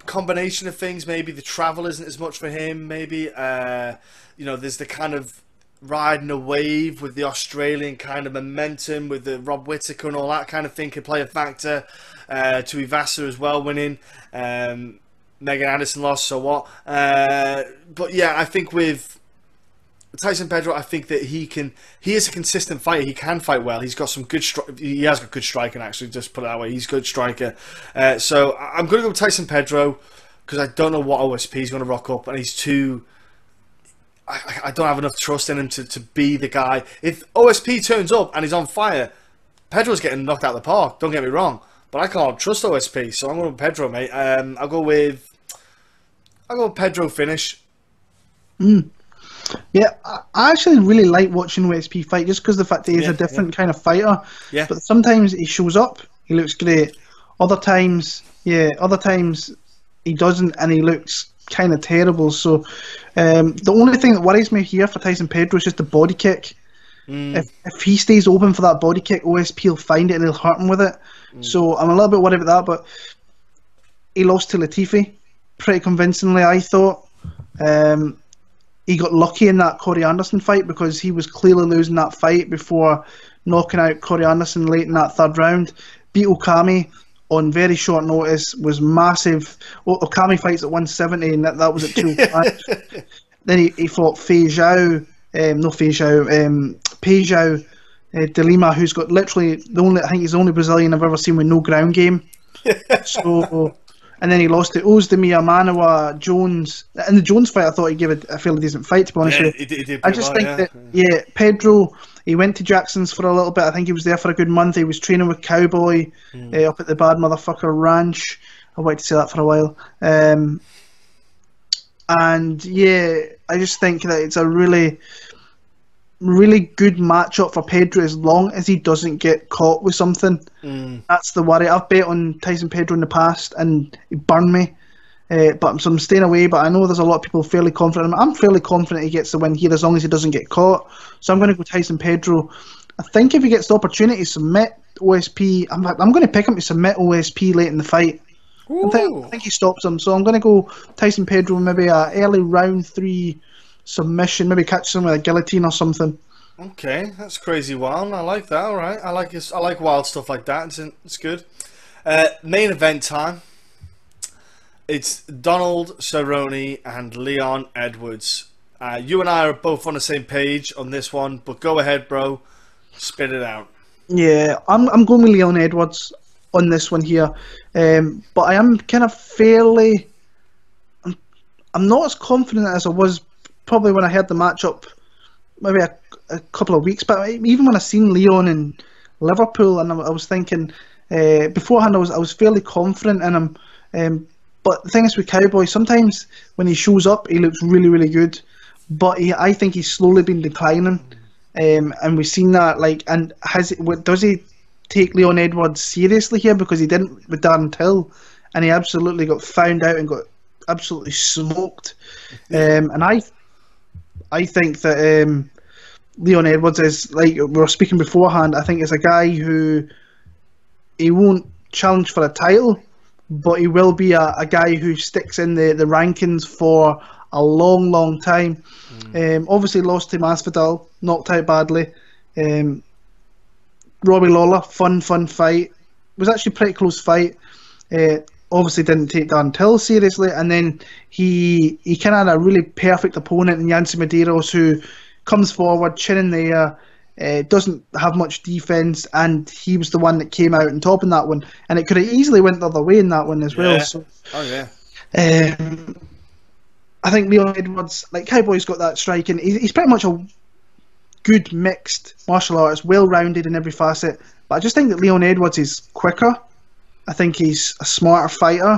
Combination of things, maybe the travel isn't as much for him. Maybe there's the kind of riding a wave with the Australian kind of momentum with the Rob Whittaker and all that kind of thing could play a factor. Tuivasa as well winning. Megan Anderson lost, so what? But yeah, I think with Tyson Pedro, I think that he is a consistent fighter. He can fight well. He's got some good he has got good striking, actually, just put it that way. He's a good striker. So I'm going to go with Tyson Pedro because I don't know what OSP is going to rock up, and he's too... I don't have enough trust in him to be the guy. If OSP turns up and he's on fire, Pedro's getting knocked out of the park. Don't get me wrong, but I can't trust OSP, so I'm going with Pedro, mate. I'll go with Pedro finish. Yeah, I actually really like watching OSP fight just because the fact that he's a different kind of fighter. Yeah. But sometimes he shows up, he looks great. Other times he doesn't, and he looks kind of terrible. So the only thing that worries me here for Tyson Pedro is just the body kick. If he stays open for that body kick, OSP will find it and he'll hurt him with it. So I'm a little bit worried about that, but he lost to Latifi pretty convincingly, I thought. He got lucky in that Corey Anderson fight because he was clearly losing that fight before knocking out Corey Anderson late in that third round. Beat Okami on very short notice, was massive. Okami fights at 170 and that was at 205. Then he fought Pei Zhao de Lima, who's got literally I think he's the only Brazilian I've ever seen with no ground game. So, and then he lost to Ozdemir Manawa Jones. In the Jones fight, I thought he gave a fairly decent fight, to be honest with you. He did I just think that Pedro, he went to Jackson's for a little bit. I think he was there for a good month. He was training with Cowboy up at the Bad Motherfucker Ranch. I wanted to say that for a while. And yeah, I just think that it's a really, really good matchup for Pedro as long as he doesn't get caught with something. That's the worry. I've bet on Tyson Pedro in the past and he burned me. So I'm staying away, but I know there's a lot of people fairly confident. I'm fairly confident he gets the win here as long as he doesn't get caught. So I'm going to go Tyson Pedro. I think if he gets the opportunity to submit OSP, I'm going to pick him to submit OSP late in the fight. I think he stops him. So I'm going to go Tyson Pedro, maybe a early round 3 submission, maybe catch him with a guillotine or something. Okay, that's crazy wild. I like that. All right, I like wild stuff like that. It's good. Main event time. It's Donald Cerrone and Leon Edwards. You and I are both on the same page on this one, but go ahead, bro. Spit it out. Yeah, I'm going with Leon Edwards on this one here, but I am kind of fairly. I'm not as confident as I was probably when I heard the matchup, maybe a couple of weeks back. Even when I seen Leon in Liverpool, and I was thinking beforehand, I was fairly confident in him. But the thing is with Cowboy, sometimes when he shows up, he looks really, really good. But I think he's slowly been declining, and we've seen that. And does he take Leon Edwards seriously here? Because he didn't with Darren Till, and he absolutely got found out and got absolutely smoked. And I think that Leon Edwards is, like we were speaking beforehand, I think is a guy who he won't challenge for a title, but he will be a guy who sticks in the rankings for a long, long time. Obviously lost to Masvidal, knocked out badly. Robbie Lawler, fun fight. It was actually a pretty close fight. Obviously didn't take Darren Till seriously, and then he kind of had a really perfect opponent in Yancy Medeiros, who comes forward, chin in the air, doesn't have much defense, and he was the one that came out on top in that one, and it could have easily went the other way in that one as well. So, I think Leon Edwards, like Cowboy's got that striking. He's pretty much a good mixed martial artist, well-rounded in every facet, but I just think that Leon Edwards is quicker. I think he's a smarter fighter.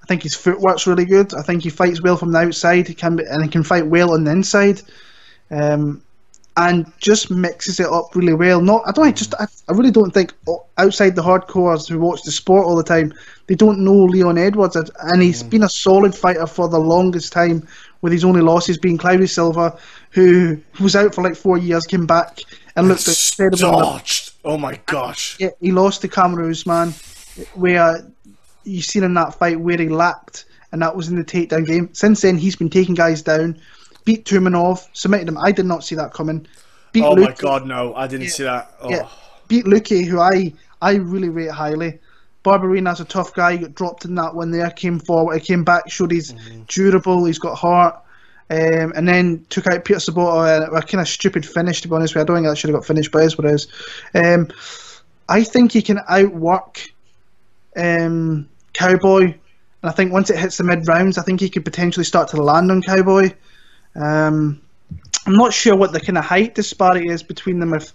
I think his footwork's really good. I think he fights well from the outside. He can fight well on the inside, and just mixes it up really well. I really don't think outside the hardcores who watch the sport all the time, they don't know Leon Edwards, and he's been a solid fighter for the longest time, with his only losses being Cloudy Silva, who was out for like 4 years, came back and looked incredible. Oh my gosh! Yeah, he lost to Kamaru Usman, where you seen in that fight where he lacked, and that was in the takedown game. Since then, he's been taking guys down. Beat Tumanov, submitted him. I did not see that coming. Beat Luke. My God, no, I didn't see that. Oh. Yeah. Beat Luque, who I really rate highly. Barberina's a tough guy. He got dropped in that one there. Came forward, he came back, showed he's durable. He's got heart, and then took out Peter Sabota. A kind of stupid finish, to be honest with you. I don't think that should have got finished, but it is what it is. I think he can outwork Cowboy, and I think once it hits the mid rounds, I think he could potentially start to land on Cowboy. I'm not sure what the kind of height disparity is between them. If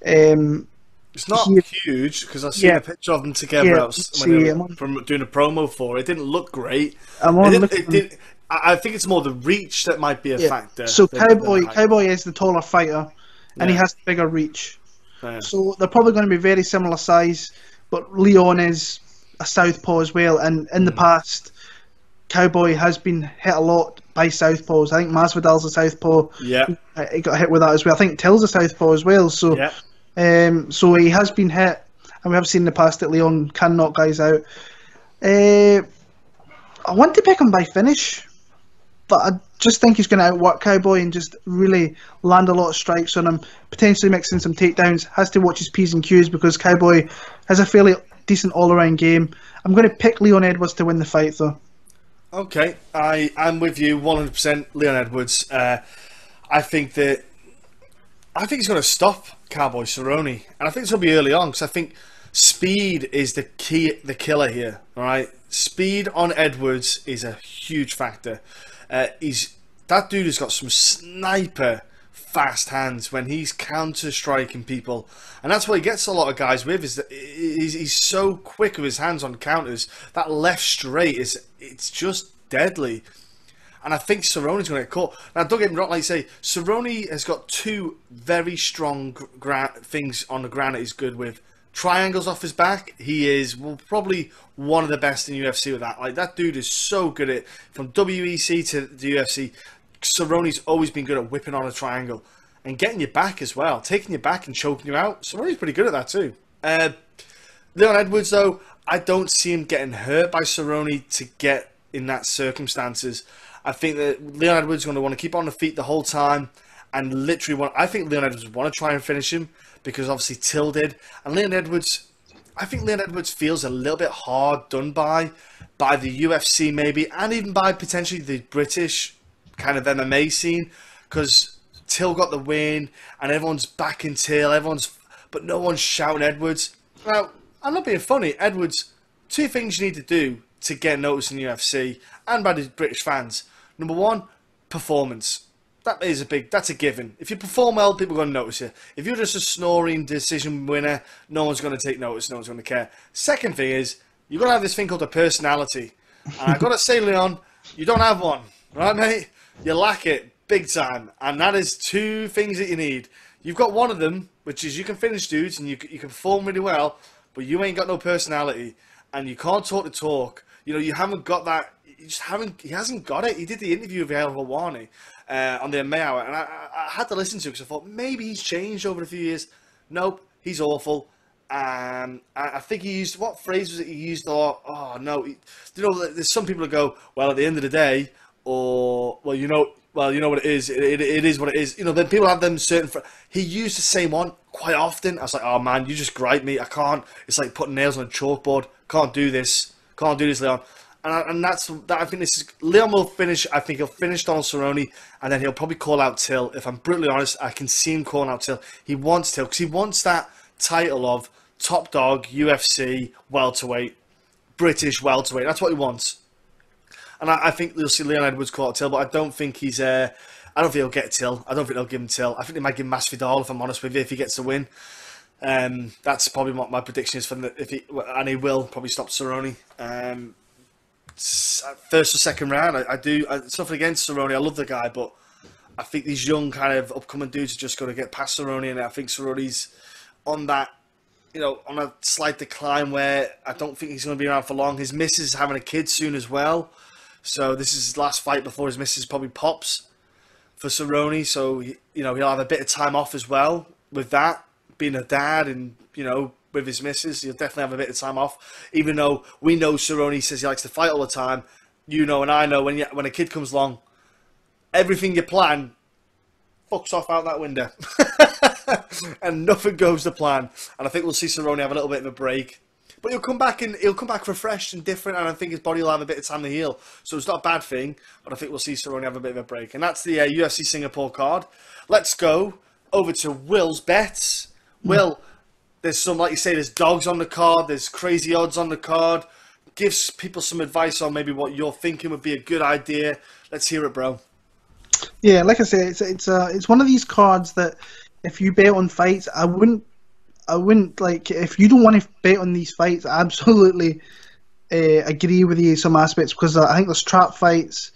it's not huge, because I've seen a picture of them together when they were doing a promo for it. It didn't look great. I think it's more the reach that might be a factor. So Cowboy is the taller fighter, and he has the bigger reach. Yeah. So they're probably going to be very similar size, but Leon is a southpaw as well, and in the past, Cowboy has been hit a lot by southpaws. I think Masvidal's a southpaw. Yeah, he got hit with that as well. I think Till's a southpaw as well. So, so he has been hit, and we have seen in the past that Leon can knock guys out. I want to pick him by finish, but I just think he's going to outwork Cowboy and just really land a lot of strikes on him, potentially mixing some takedowns. Has to watch his P's and Q's because Cowboy has a fairly decent all-around game. I'm going to pick Leon Edwards to win the fight, though. Okay, I'm with you 100%. Leon Edwards. I think he's going to stop Cowboy Cerrone, and I think it's going to be early on because I think speed is the killer here. All right, speed on Edwards is a huge factor. That dude has got some sniper fast hands when he's counter striking people, and that's what he gets a lot of guys with. Is that he's so quick with his hands on counters. That left straight it's just deadly, and I think Cerrone's going to get caught. Now, don't get me wrong, like you say, Cerrone has got two very strong things on the ground that he's good with. Triangles off his back. He is probably one of the best in UFC with that. Like, that dude is so good at, from WEC to the UFC. Cerrone's always been good at whipping on a triangle and getting you back as well, taking you back and choking you out. Cerrone's pretty good at that too. Leon Edwards, though, I don't see him getting hurt by Cerrone to get in that circumstances. I think that Leon Edwards is going to want to keep on the feet the whole time and literally I think Leon Edwards want to try and finish him because obviously Till did. And I think Leon Edwards feels a little bit hard done by the UFC maybe, and even by potentially the British kind of MMA scene, because Till got the win and everyone's backing Till, but no one's shouting Edwards. Now, I'm not being funny. Edwards, two things you need to do to get noticed in the UFC and by the British fans. Number one, performance. That's a given. If you perform well, people are going to notice you. If you're just a snoring decision winner, no one's going to take notice, no one's going to care. Second thing is, you've got to have this thing called a personality. And I've got to say, Leon, you don't have one. Right, mate? You lack it big time. And that is two things that you need. You've got one of them, which is you can finish dudes and you can perform really well, but you ain't got no personality. And you can't talk the talk. You know, you haven't got that. He hasn't got it. He did the interview with Yael Helwani on the MMA Hour, and I had to listen to it because I thought maybe he's changed over a few years. Nope, he's awful. I think he used, what phrase was it he used a lot? Oh no, there's some people that go, well, at the end of the day, or well, you know what it is. It is what it is. You know, then people have them certain. He used the same one quite often. I was like, oh man, you just gripe me. I can't. It's like putting nails on a chalkboard. Can't do this, Leon. And I think this is, Leon will finish. I think he'll finish Donald Cerrone, and then he'll probably call out Till. If I'm brutally honest, I can see him calling out Till. He wants Till because he wants that title of top dog UFC welterweight, British welterweight. That's what he wants. And I think you'll see Leon Edwards call out Till, but I don't think he's. I don't think he'll get Till. I don't think they'll give him Till. I think they might give Masvidal, if I'm honest with you, if he gets the win. That's probably what my prediction is for and he will probably stop Cerrone. First or second round, I do something against Cerrone. I love the guy, but I think these young kind of upcoming dudes are just going to get past Cerrone, and I think Cerrone's on that, on a slight decline where I don't think he's going to be around for long. His missus is having a kid soon as well, so this is his last fight before his missus probably pops for Cerrone. So he'll have a bit of time off as well with that, being a dad and with his missus. He'll definitely have a bit of time off, even though we know Cerrone says he likes to fight all the time. And I know when a kid comes along, everything you plan fucks off out that window. And nothing goes to plan. And I think we'll see Cerrone have a little bit of a break. But he'll come back refreshed and different, and I think his body will have a bit of time to heal. So it's not a bad thing, but I think we'll see Cerrone have a bit of a break. And that's the UFC Singapore card. Let's go over to Will's bets. Will, there's some, like you say, there's dogs on the card, there's crazy odds on the card. Gives people some advice on maybe what you're thinking would be a good idea. Let's hear it, bro. Yeah, like I say, it's one of these cards that if you bet on fights, I wouldn't like if you don't want to bet on these fights. I absolutely agree with you in some aspects because I think there's trap fights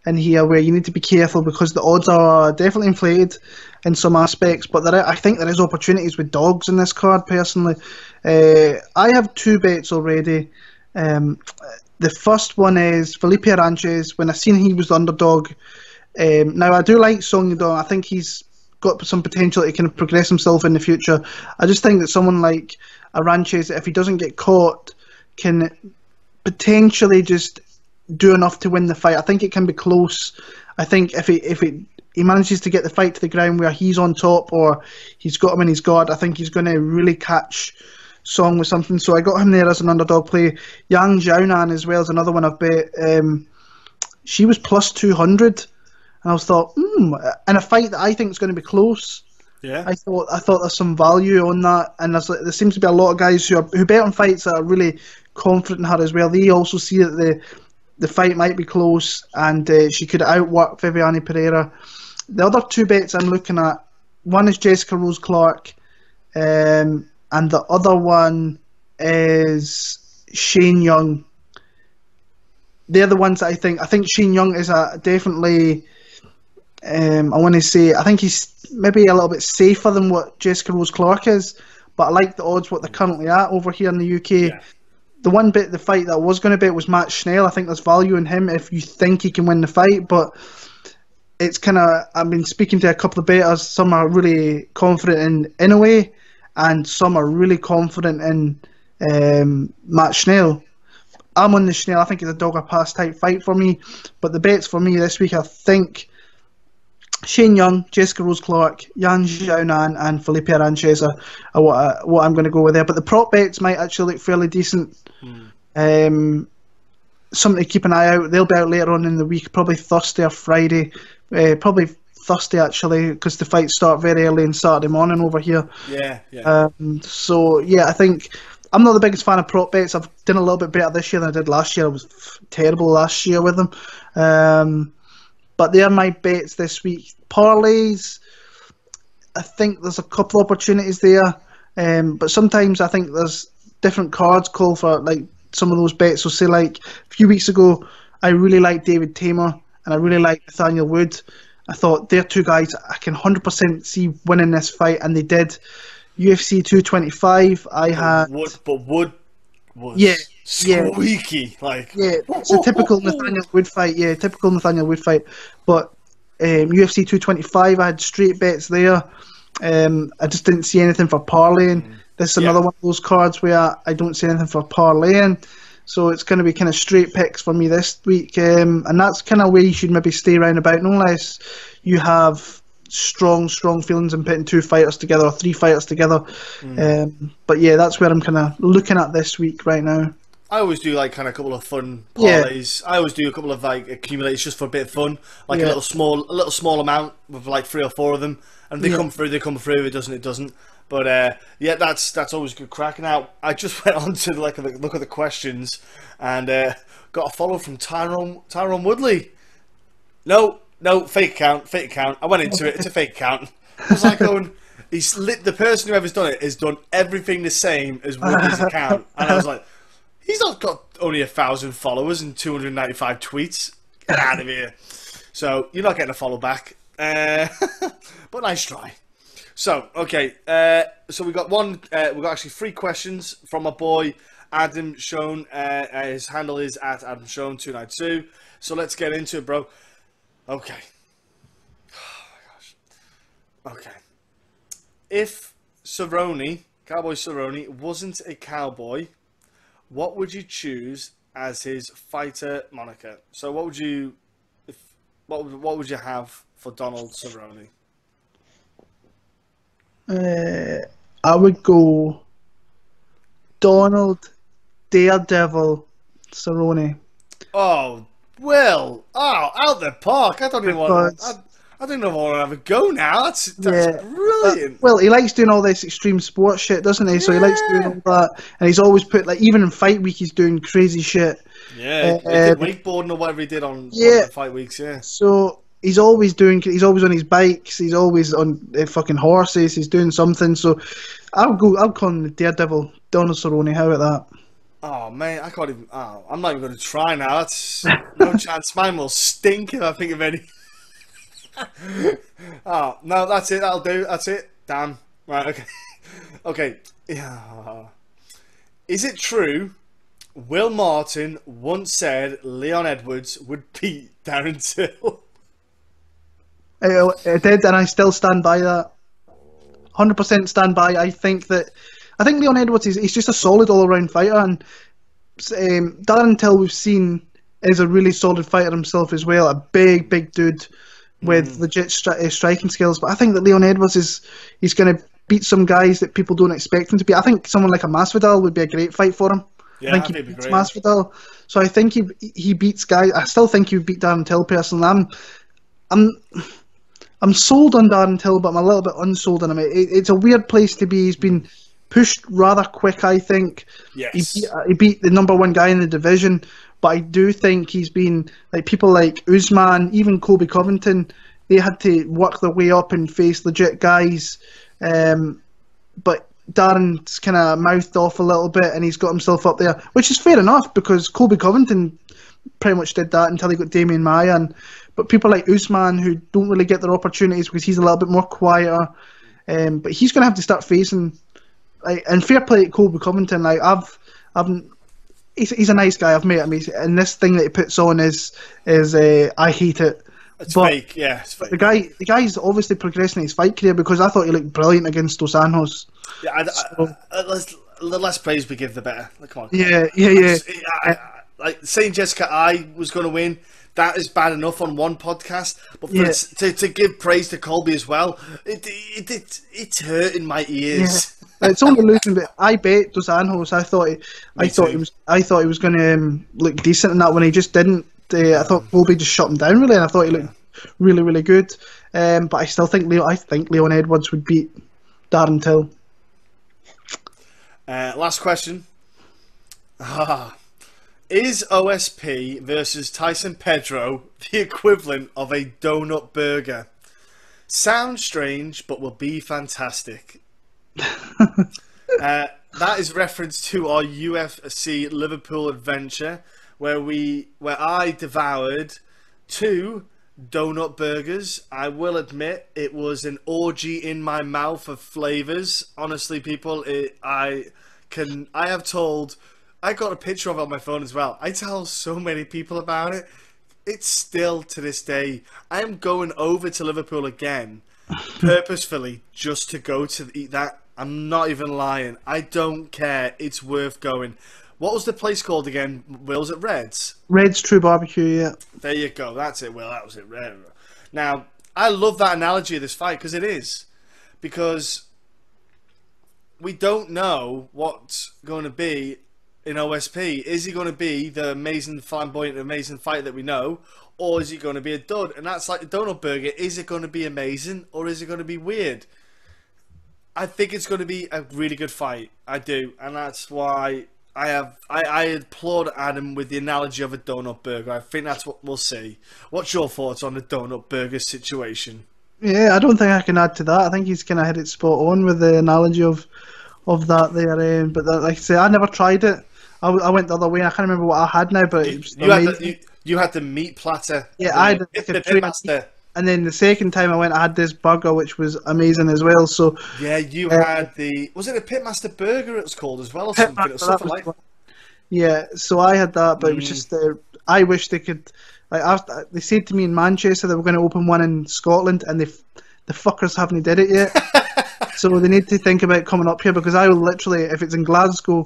in here where you need to be careful because the odds are definitely inflated in some aspects. But I think there is opportunities with dogs in this card. Personally, I have two bets already. Um, the first one is Felipe Aranches. When I seen he was the underdog, now I do like Song Yadong. I think he's got some potential to kind of progress himself in the future. I just think that someone like Aranches, if he doesn't get caught, can potentially just do enough to win the fight. I think it can be close. I think if he manages to get the fight to the ground where he's on top or he's got him in his guard, I think he's going to really catch Song with something. So I got him there as an underdog play. Yang Xiaonan as well is another one I've bet. She was plus 200. And I was thought, in a fight that I think is going to be close, Yeah. I thought there's some value on that, and there seems to be a lot of guys who bet on fights that are really confident in her as well. They also see that the fight might be close, and she could outwork Viviane Pereira. The other two bets I'm looking at, one is Jessica Rose Clark, and the other one is Shane Young. They're the ones that I think. I think Shane Young is a definitely. I want to say I think he's maybe a little bit safer than what Jessica Rose Clark is, but I like the odds what they're currently at over here in the UK. Yeah. The one bit the fight that I was going to bet was Matt Schnell. I think there's value in him if you think he can win the fight, but it's kind of I've been speaking to a couple of bettors. Some are really confident in Inoue, and some are really confident in Matt Schnell. I'm on the Schnell. I think it's a dog or pass type fight for me, but the bets for me this week I think. Shane Young, Jessica Rose Clark, Yan Xiaonan, and Felipe Aranches are what I'm going to go with there. But the prop bets might actually look fairly decent. Something to keep an eye out. They'll be out later on in the week, probably Thursday or Friday. Probably Thursday actually, because the fights start very early on Saturday morning over here. Yeah. So yeah, I think I'm not the biggest fan of prop bets. I've done a little bit better this year than I did last year. I was terrible last year with them. But they are my bets this week. Parlays, I think there's a couple opportunities there. But sometimes I think there's different cards call for like some of those bets. So say like a few weeks ago, I really liked David Tamer and I really liked Nathaniel Wood. I thought they're two guys I can 100% see winning this fight, and they did. UFC 225, I had... Wood was squeaky. It's a typical Nathaniel Wood fight. Yeah, typical Nathaniel Wood fight. But UFC 225, I had straight bets there. I just didn't see anything for parlaying. This is another one of those cards where I don't see anything for parlaying. So it's going to be kind of straight picks for me this week. And that's kind of where you should maybe stay round about, unless you have strong feelings in putting two fighters together or three fighters together. But yeah, that's where I'm kind of looking at this week right now. I always do like kind of a couple of fun parlays. I always do a couple of like accumulators just for a bit of fun, like a little small amount with like 3 or 4 of them, and they come through. They come through. If it doesn't. But yeah, that's always good crack. Now I just went on to look at the questions and got a follow from Tyrone Woodley. No, fake account. I went into it. It's a fake account. I was like going, the person whoever's done it has done everything the same as Woodley's account, and I was like, he's not got only 1,000 followers and 295 tweets. Get out of here. So you're not getting a follow back. But nice try. So okay. So we got one. We got actually 3 questions from my boy Adam Schoen. His handle is at Adam Schoen 292. So let's get into it, bro. Okay. Oh my gosh. Okay. If Cowboy Cerrone wasn't a cowboy, what would you choose as his fighter moniker? So what would you have for Donald Cerrone? I would go Donald Daredevil Cerrone. Oh, Will. Oh, out the park. I don't even want to... I don't know if I want to have a go now. That's brilliant. Well, he likes doing all this extreme sports shit, doesn't he? So he likes doing all that. And he's always put, like, even in fight week, he's doing crazy shit. Yeah, he did wakeboarding or whatever he did on the fight weeks, yeah. So he's always on his bikes, he's always on fucking horses, he's doing something. So I'll call him the Daredevil, Donald Cerrone. How about that? Oh man, I can't even. Oh, I'm not even going to try now. That's no chance. Mine will stink if I think of any. Oh no, that's it. That'll do. That's it. Damn. Right. Okay. Okay. Yeah. Is it true? Will Martin once said Leon Edwards would beat Darren Till. It did, and I still stand by that. 100% stand by. I think Leon Edwards he's just a solid all around fighter, and Darren Till we've seen is a really solid fighter himself as well. A big dude with legit striking skills. But I think that Leon Edwards he's going to beat some guys that people don't expect him to beat. I think someone like a Masvidal would be a great fight for him. Yeah, I think he beats Masvidal. So I think he beats guys. I still think he would beat Darren Till personally. I'm sold on Darren Till, but I'm a little bit unsold on him. It's a weird place to be. He's been pushed rather quick, I think. Yes. He beat the number one guy in the division, but I do think he's been, like, people like Usman, even Colby Covington, they had to work their way up and face legit guys. But Darren's kind of mouthed off a little bit, and he's got himself up there, which is fair enough, because Colby Covington pretty much did that until he got Damian Maia. But people like Usman, who don't really get their opportunities because he's a little bit more quieter, but he's going to have to start facing. And fair play to Colby Covington. Like he's a nice guy. I've met him. And this thing that he puts on is I hate it. It's fake. Yeah, it's fake. The guy's obviously progressing in his fight career, because I thought he looked brilliant against Dos Anjos. Yeah, the less praise we give, the better. Come on. Yeah. Like saying Jessica I was going to win, that is bad enough on one podcast, but to give praise to Colby as well, it's hurting my ears. Yeah. It's only losing, but I bet Dos Anjos. I thought he was going to look decent in that when he just didn't. I thought Colby just shut him down really, and I thought he looked really, really good. But I still think Leon Edwards would beat Darren Till. Last question. Is OSP versus Tyson Pedro the equivalent of a donut burger? Sounds strange, but will be fantastic. That is reference to our UFC Liverpool adventure, where I devoured 2 donut burgers. I will admit it was an orgy in my mouth of flavors. Honestly, people, I got a picture of it on my phone as well. I tell so many people about it. It's still, to this day, I am going over to Liverpool again, purposefully, just to go to eat that. I'm not even lying. I don't care. It's worth going. What was the place called again? Will, was it Red's? Red's True Barbecue, yeah. There you go. That's it, Will. That was it. Now, I love that analogy of this fight, because it is. Because we don't know what's going to be in OSP. Is he going to be the amazing, flamboyant, amazing fight that we know, or is he going to be a dud? And that's like the donut burger. Is it going to be amazing, or is it going to be weird? I think it's going to be a really good fight. I do, and that's why I applaud Adam with the analogy of a donut burger. I think that's what we'll see. What's your thoughts on the donut burger situation? Yeah, I don't think I can add to that. I think he's kind of hit it spot on with the analogy of that there. But like I say, I never tried it. I went the other way. I can't remember what I had now, but it was amazing. You had the meat platter. Yeah, I had like a tray. And then the second time I went, I had this burger, which was amazing as well. So yeah, you had was it a Pitmaster burger? It was called as well, or something. It was something like. Yeah, so I had that, but it was just. I wish they could. They said to me in Manchester they were going to open one in Scotland, and the fuckers haven't did it yet. So they need to think about coming up here, because I will literally, if it's in Glasgow,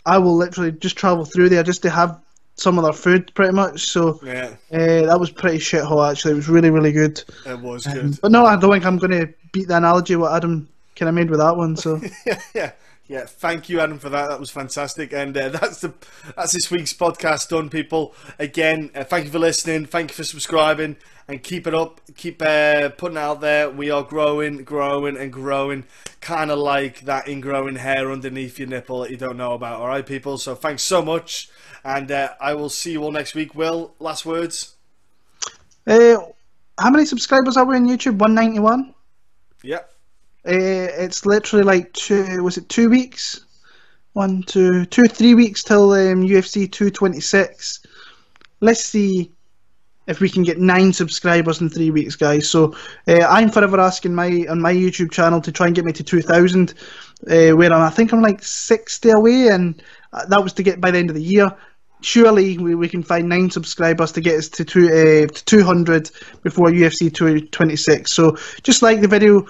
I will literally just travel through there just to have some of their food, pretty much. So yeah, that was pretty shit hot, actually. It was really, really good. It was good. But no, I don't think I'm going to beat the analogy what Adam kind of made with that one. So yeah. Thank you, Adam, for that. That was fantastic. And that's this week's podcast done, people. Again, thank you for listening. Thank you for subscribing, and keep it up. Keep putting it out there. We are growing, and growing, kind of like that ingrowing hair underneath your nipple that you don't know about. All right, people. So thanks so much. And I will see you all next week. Will, last words? how many subscribers are we on YouTube? 191. Yep. It's literally like 2 weeks? 3 weeks till UFC 226. Let's see if we can get 9 subscribers in 3 weeks, guys. So I'm forever asking on my YouTube channel to try and get me to 2,000, where I think I'm like 60 away, and that was to get by the end of the year. Surely we can find 9 subscribers to get us to 200 before UFC 226. So just like the video,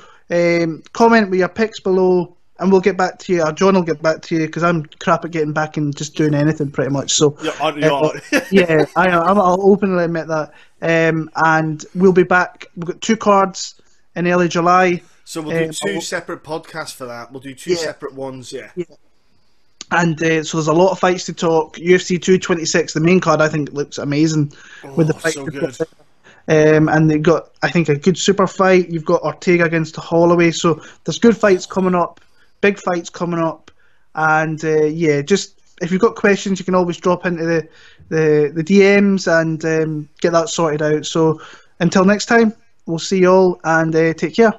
comment with your picks below, and we'll get back to you. Or John will get back to you, because I'm crap at getting back and just doing anything pretty much. So yeah, I'll openly admit that. And we'll be back. We've got 2 cards in early July. So we'll do 2 separate podcasts for that. We'll do 2 separate ones. Yeah. And so there's a lot of fights to talk. UFC 226, the main card, I think looks amazing with the fight. So good. And they've got, I think, a good super fight. You've got Ortega against Holloway. So there's good fights coming up, big fights coming up. And just if you've got questions, you can always drop into the DMs and get that sorted out. So until next time, we'll see you all, and take care.